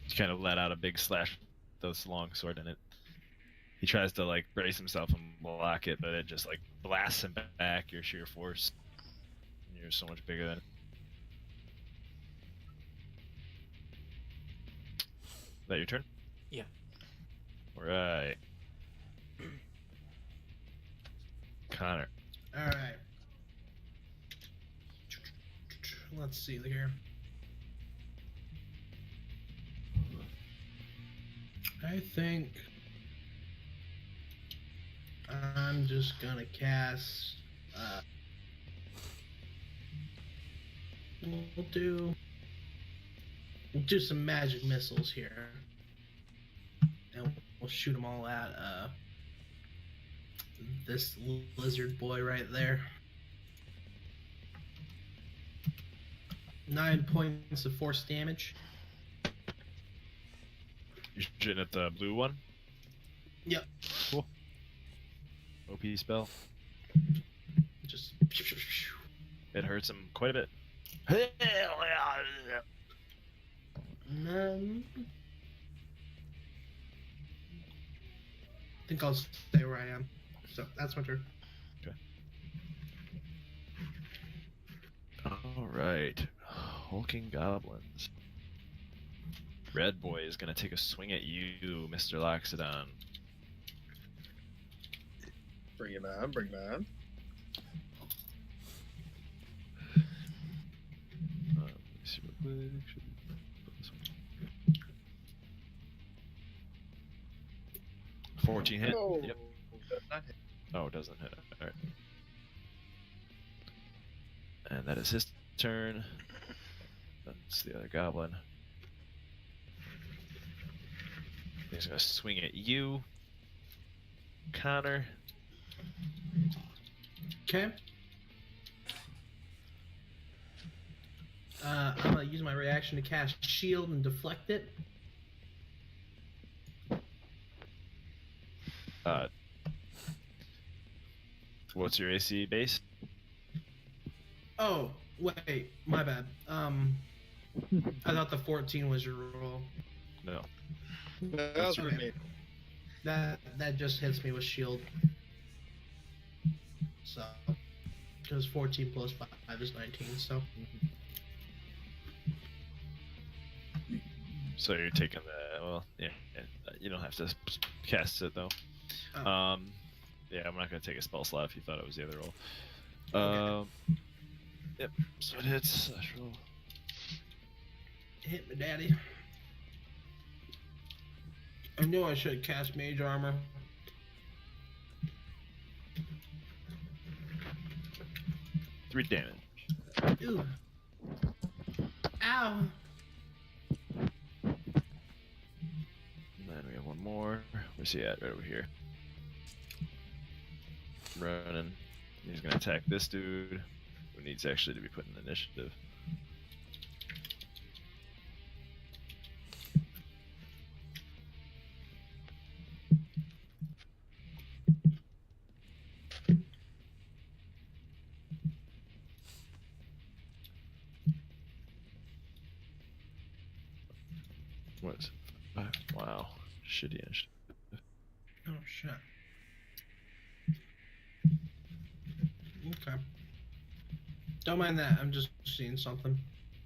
He kind of let out a big slash with this long sword in it. He tries to like brace himself and block it, but it just like blasts him back. Your sheer force. You're so much bigger than it. Is that your turn? Yeah. Alright. Connor. All right. Let's see here. I think I'm just gonna cast. We'll do some magic missiles here, and we'll shoot them all at this lizard boy right there. 9 points of force damage. You're shooting at the blue one? Yep. Cool. OP spell. Just It hurts him quite a bit. I think I'll stay where I am. So that's my turn. All right, hulking goblins. Red boy is gonna take a swing at you, Mr. Loxodon. Bring him on, bring him on. Let me see real quick. Should we put this one? 14 hit. Oh, Yep. does not hit. Oh, it doesn't hit. All right. And that is his turn. That's the other goblin. He's gonna swing at you, Connor. Okay. I'm gonna use my reaction to cast shield and deflect it. What's your AC base? Oh, wait, my bad. I thought the 14 was your roll. No. That was for me. That just hits me with shield. So, because 14 plus 5 is 19. So. So you're taking the you don't have to cast it though. Oh. Yeah, I'm not gonna take a spell slot if you thought it was the other roll. Okay. Yep. So it hits. Slash roll. Hit me, daddy. I knew I should cast mage armor. Three damage. Ooh. Ow. And then we have one more. Where's he at? Right over here. Running. He's gonna attack this dude, who needs actually to be put in initiative. What? Wow. Shitty initiative. Oh shit. Okay. Don't mind that. I'm just seeing something.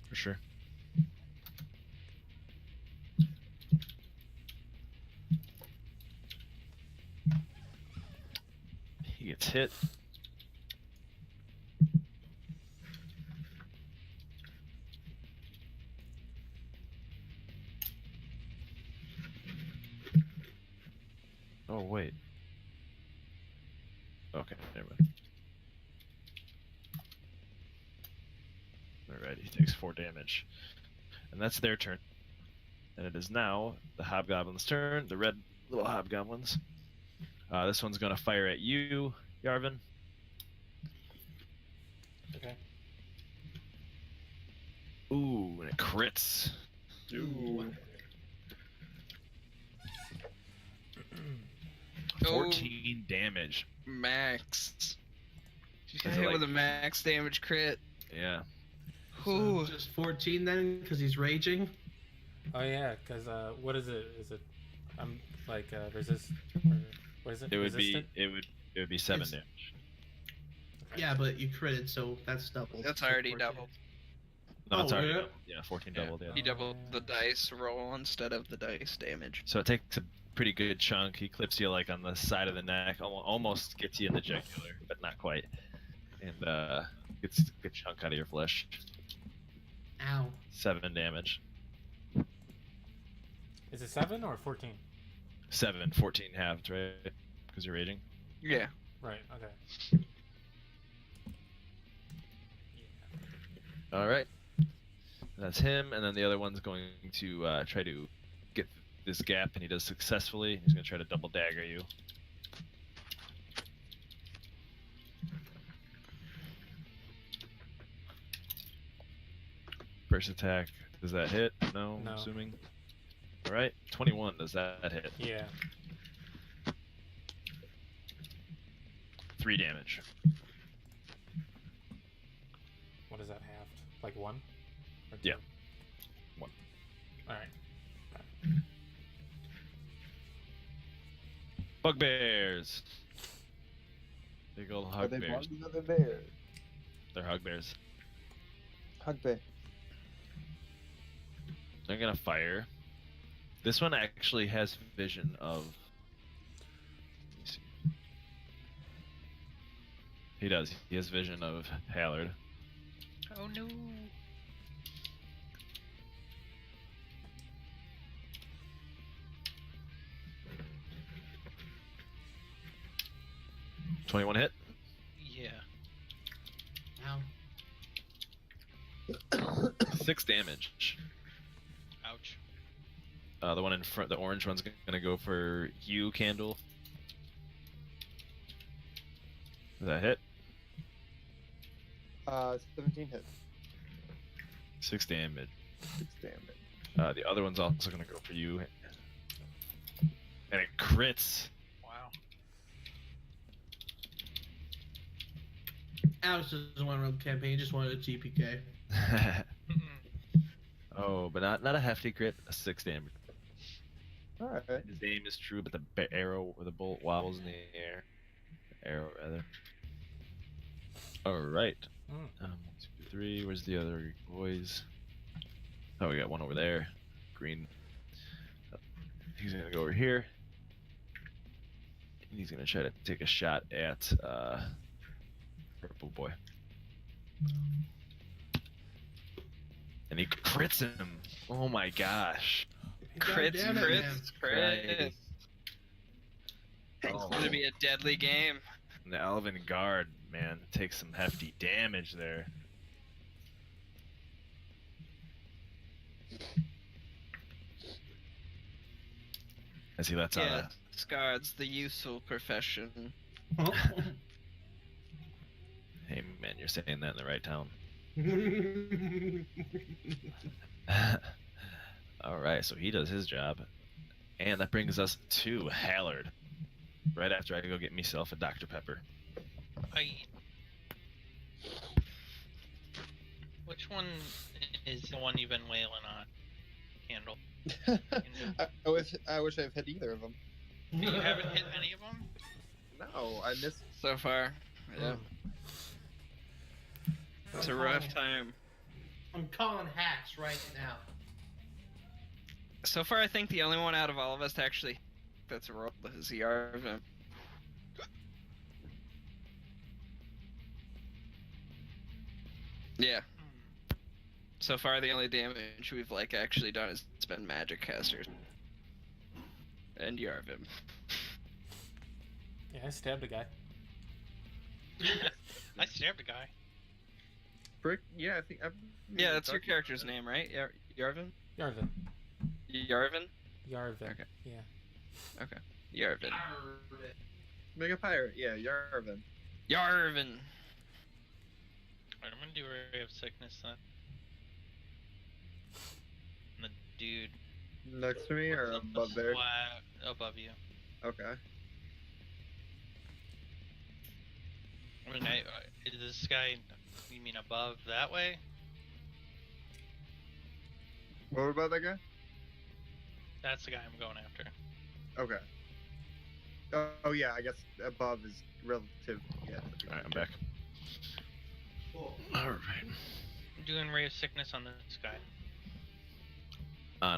For sure. He gets hit. Oh, wait. Okay, never mind. Alright, he takes 4 damage. And that's their turn. And it is now the hobgoblin's turn, the red little hobgoblins. This one's gonna fire at you, Yarvem. Okay. Ooh, and it crits. Ooh. 14 damage. Max. She's Is it hit like- with a max damage crit. Yeah. Ooh. So just 14 then, because he's raging. Oh yeah, because what is it? Is it like resist? Or, what is it? It would Resistant? be it would be 7 It's- damage. Yeah, but you critted, so that's double. That's So already 14. doubled. No, it's Oh, already yeah? doubled. Yeah, 14 doubled, yeah. He doubled the dice roll instead of the dice damage. So it takes a pretty good chunk. He clips you like on the side of the neck, almost gets you in the jugular, but not quite. And gets a good chunk out of your flesh. Ow. 7 damage. Is it 7 or 14? 7, 14 halved, right? Because you're raging. Yeah. Right. Okay. All right. That's him, and then the other one's going to try to get this gap, and he does successfully. He's going to try to double dagger you. First attack, does that hit? No, No. I'm assuming. All right, 21, does that hit? Yeah. 3 damage. one? Or Yeah. two? 1. Alright. Bugbears. Big old Are hug they bears. bugs or they bears? They're hug bears. Hug bear. They're gonna fire. This one actually has vision of. Let me see. He does. He has vision of Hallard. Oh no. .21 hit. Yeah. Ow. 6 damage. Ouch. The one in front, the orange one's gonna go for you, Kandul. Does that hit? 17 hits. 6 damage. 6 damage. The other one's also gonna go for you. And it crits. Wow. Alex doesn't want to run the campaign, he just wanted a GPK. Oh, but not a hefty crit, a 6 damage. Alright. His aim is true, but the arrow or the bolt wobbles in the air. Arrow, rather. Alright. 1, 2, 3. Where's the other boys? Oh, we got one over there. Green. He's gonna go over here. And he's gonna try to take a shot at purple boy. And he crits him. Oh my gosh. Crits, damn it, crits, man. crits. It's Oh. gonna be a deadly game. And the Elven Guard, man, takes some hefty damage there. As he lets out Yeah, a... Scard's the useful profession. Hey man, you're saying that in the right town. Alright, so he does his job. And that brings us to Hallard. Right after I go get myself a Dr. Pepper. Which one is the one you've been wailing on? Candle. I wish I've hit either of them. You haven't hit any of them? No, I missed. So far, yeah. It's a rough time. I'm calling hacks right now. So far, I think the only one out of all of us to actually that's a roll is Yarvem. Yeah. So far, the only damage we've actually done has been magic casters and Yarvem. Yeah, I stabbed a guy. I stabbed a guy. Brick? Yeah, I think. Yeah, that's your character's name, right? Yarvem. Yarvem. Yarvem. Yarvem. Okay. Yeah. Okay. Yarvem. Mega Pirate, yeah, Yarvem. Yarvem. Alright, I'm gonna do Ray of Sickness then. And the dude Next to me or up above there? flat above you. Okay. I mean, is this guy, you mean above that way? What about that guy? That's the guy I'm going after. Okay. Oh yeah, I guess above is relative. Yeah. Alright, I'm back. Cool. Alright. I'm doing Ray of Sickness on this guy.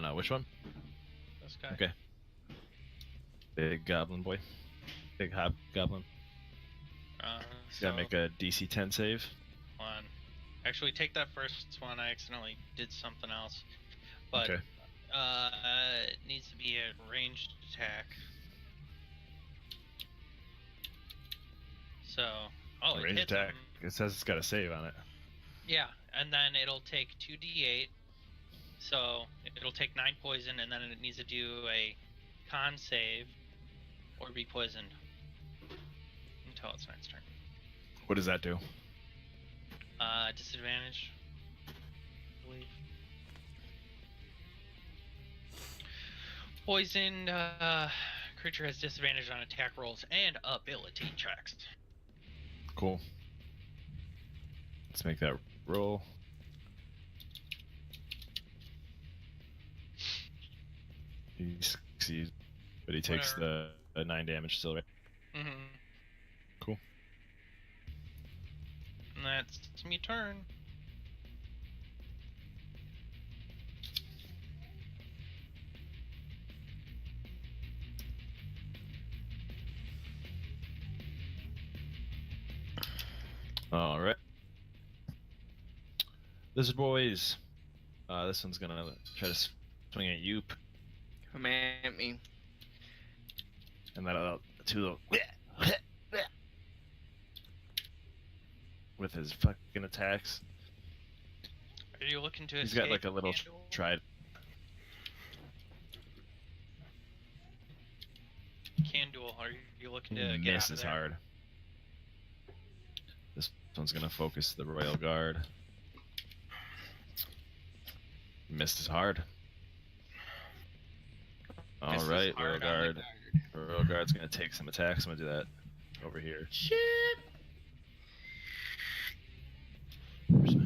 No, which one? This guy. Okay. Big goblin boy. Big hobgoblin. So, Gotta make a DC 10 save. one. Actually, take that first one. I accidentally did something else. But Okay. it needs to be a ranged attack. So, it Range hits attack. him. It says it's got a save on it. Yeah, and then it'll take 2d8. So it'll take 9 poison, and then it needs to do a con save or be poisoned until it's next turn. What does that do? Disadvantage, I believe. Poisoned creature has disadvantage on attack rolls and ability checks. Cool. Let's make that roll. He succeeds, but he takes the 9 damage still, right? Mm-hmm. Cool. And that's me turn. All right. Lizard boys. This one's gonna try to swing at you, Come at me. and that two little with his fucking attacks. Are you looking to He's escape? got like a little Kandul? trident. Kandul, are you looking to get out of Misses there? hard. This one's gonna focus the Royal Guard. Misses hard. All Misses right, hard Royal on the Guard. Royal Guard's gonna take some attacks. I'm gonna do that over here. Shit. Where's my...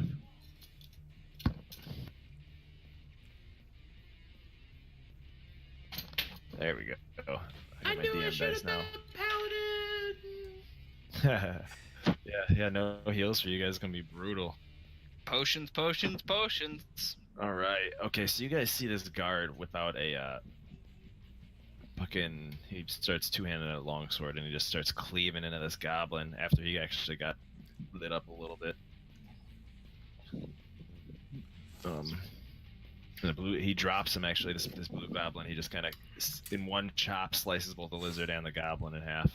There we go. I got my knew I DM should dice have now. been a paladin. yeah, no heals for you guys. It's gonna be brutal. Potions, potions, potions. All right. Okay, so you guys see this guard without a fucking. He starts two-handing a longsword and he just starts cleaving into this goblin after he actually got lit up a little bit. The blue, he drops him actually. This blue goblin. He just kind of in one chop slices both the lizard and the goblin in half.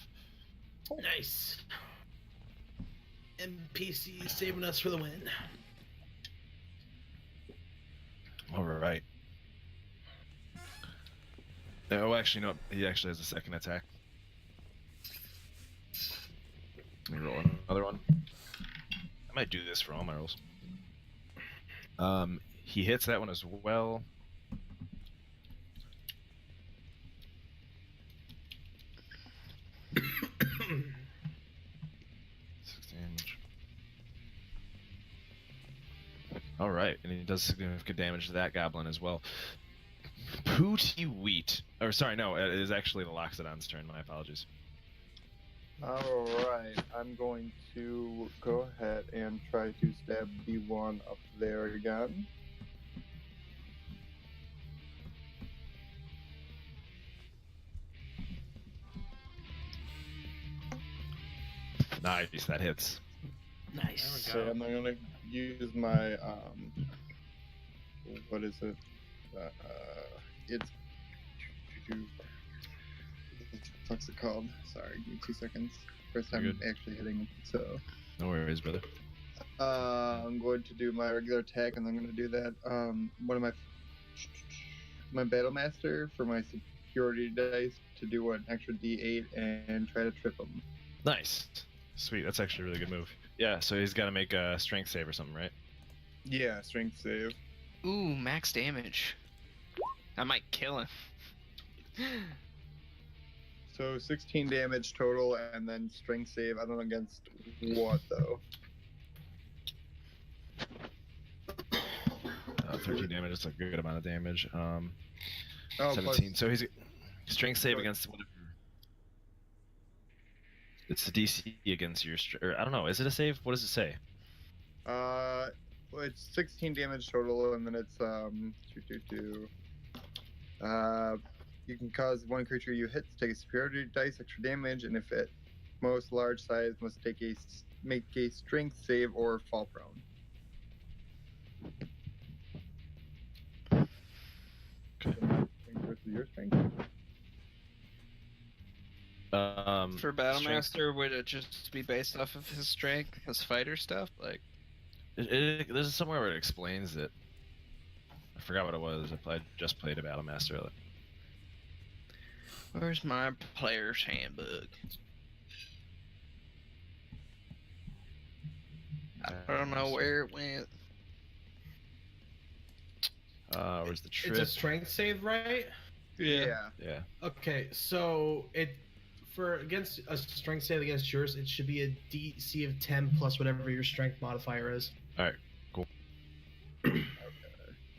Nice. NPC saving us for the win. All right. Oh, actually, no. He actually has a second attack. Let me roll another one. I might do this for all my rolls. He hits that one as well. 6 damage. All right, and he does significant damage to that goblin as well. Poo-Tee Weet. Or sorry, no, it is actually the Loxodon's turn. My apologies. Alright, I'm going to go ahead and try to stab the one up there again. Nice, that hits. Nice. There we go. So I'm gonna use my what is it? It's what's it called? Sorry, give me 2 seconds. First time You're good. actually hitting him. So No worries, brother. I'm going to do my regular attack, and I'm going to do that. One of my battle master for my security dice to do an extra D8 and try to trip him. Nice. Sweet, that's actually a really good move. Yeah, so he's got to make a strength save or something, right? Yeah, strength save. Ooh, max damage. I might kill him. So 16 damage total, and then strength save. I don't know against what though. 13 damage, that's a good amount of damage. Oh, 17. So he's strength save against whatever. It's the DC against your. Or I don't know. Is it a save? What does it say? Well, it's 16 damage total, and then it's you can cause one creature you hit to take a superiority dice extra damage, and if it most large size must make a strength save or fall prone. Versus your strength. For Battlemaster, strength- would it just be based off of his strength, his fighter stuff? Like, there's somewhere where it explains it. I forgot what it was. I just played a Battlemaster. where's my player's handbook? I don't know where it went. Where's the trip? It's a strength save, right? Yeah. Yeah. Okay, so for against a strength save against yours, it should be a DC of 10 plus whatever your strength modifier is. All right. Cool.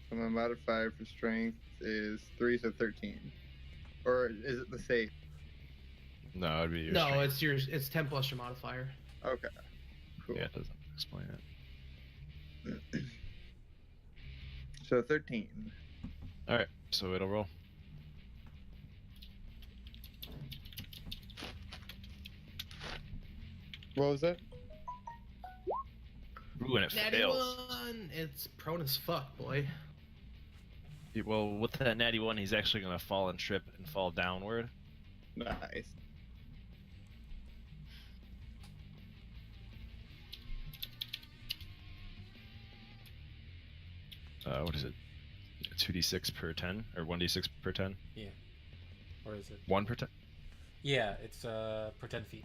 So my modifier for strength is 3, so 13. Or is it the same? No, it'd be your No, strength. it's 10 plus your modifier. Okay. Cool. Yeah, it doesn't explain it. So 13. Alright, so it'll roll. What was that? Ooh, and it Natty fails. 1! It's prone as fuck, boy. Well, with that natty 1, he's actually going to fall and trip and fall downward. Nice. What is it? 2d6 per 10? Or 1d6 per 10? Or is it? 1 per 10? Yeah, it's per 10 feet.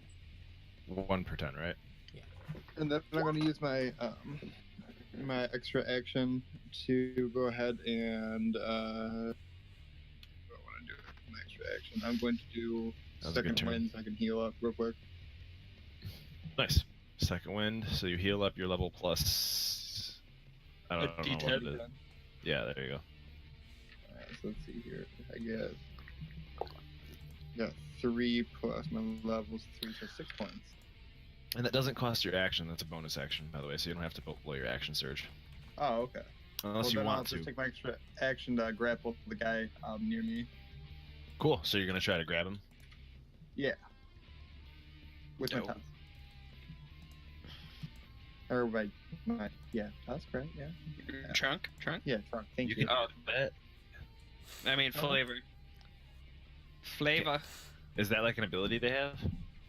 1 per 10, right? And then I'm going to use my my extra action to go ahead and what do I want to do with my extra action? I'm going to do That was a good second turn. wind so I can heal up real quick. Nice. Second wind, so you heal up your level plus... I don't know what it is. Yeah, there you go. Alright, so let's see here. I got 3 plus my level's 3, so 6 points. And that doesn't cost your action, that's a bonus action, by the way, so you don't have to blow your action surge. Oh, okay. Unless well, you then I'll want to. just take my extra action to grapple the guy near me. Cool, so you're going to try to grab him? Yeah. With my Oh. tusk. Or my yeah, tusk, right? Yeah. Trunk? Yeah, trunk. Thank you. can Oh. bet. I mean, flavor. Flavor. Is that like an ability they have?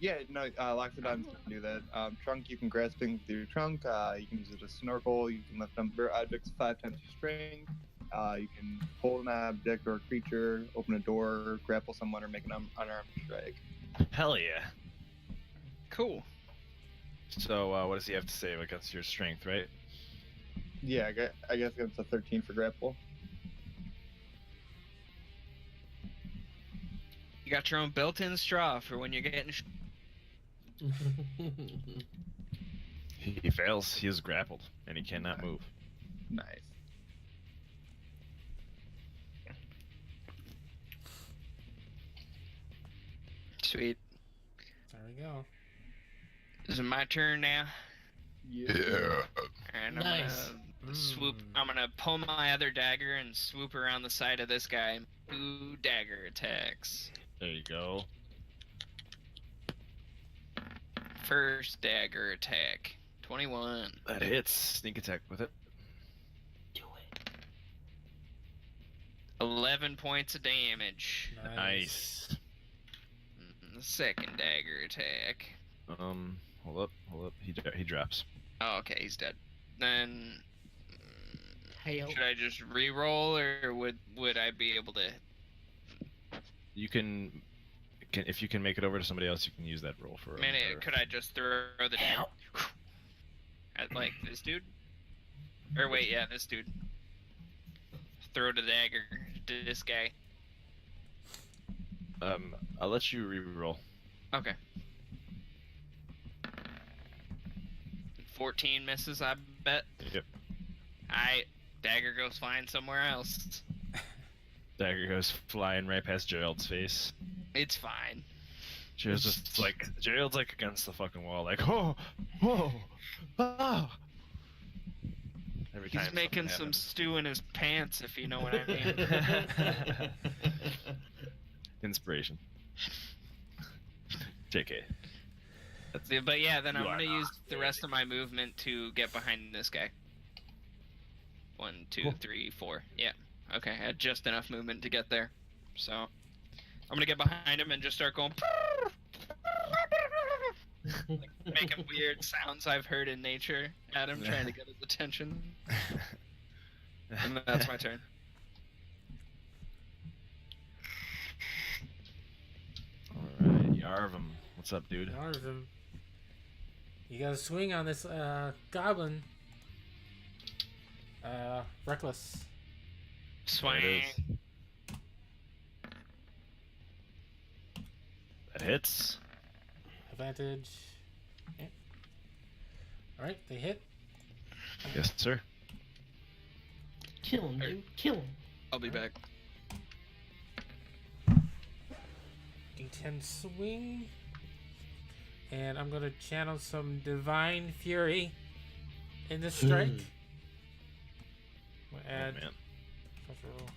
Yeah, no, Loxodons can do that. Trunk, you can grasp things with your trunk. You can use it as snorkel. You can lift number objects 5 times your strength. You can hold an object or a creature, open a door, grapple someone, or make an unarmed strike. Hell yeah. Cool. So, what does he have to say against your strength, right? Yeah, I guess it's a 13 for grapple. You got your own built-in straw for when you're getting. He fails, he is grappled, and he cannot move. Nice. Sweet. There we go. Is it my turn now? Yeah. And Nice. I'm gonna swoop. I'm gonna pull my other dagger and swoop around the side of this guy. 2 dagger attacks. There you go. First dagger attack. 21. That hits. Sneak attack with it. 11 points of damage. Nice. The second dagger attack. Hold up. He drops. Oh, okay, he's dead. Then Hail. should I just re-roll, or would I be able to? You can if you can make it over to somebody else, you can use that roll for. Could I just throw the dagger at like this dude? Or wait, yeah, this dude. Throw the dagger to this guy. I'll let you re-roll. Okay. 14 misses, I bet. Yep. Dagger goes flying somewhere else. Dagger goes flying right past Gerald's face. It's fine. Gerald's like against the fucking wall, like oh. Every time He's making some happens. stew in his pants, if you know what I mean. Inspiration. JK. But yeah, then I'm You are gonna not use the rest of my movement to get behind this guy. 1, 2, Cool. 3, 4. Yeah. Okay, I had just enough movement to get there. So I'm gonna get behind him and just start going like, making weird sounds I've heard in nature at him, trying to get his attention. And that's my turn. Alright, Yarvem. What's up, dude? Yarvem. You gotta swing on this goblin. Reckless. There it Swing. is. That hits. Advantage. Okay. Alright, they hit. Yes, sir. Kill him, dude. Kill him. I'll be back. D10 swing. And I'm gonna channel some Divine Fury in this strike. We'll add man. special roll.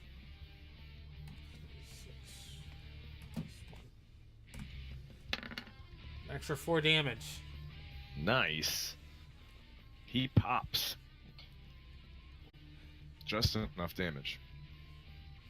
6 extra 4 damage. Nice. He pops. Just enough damage.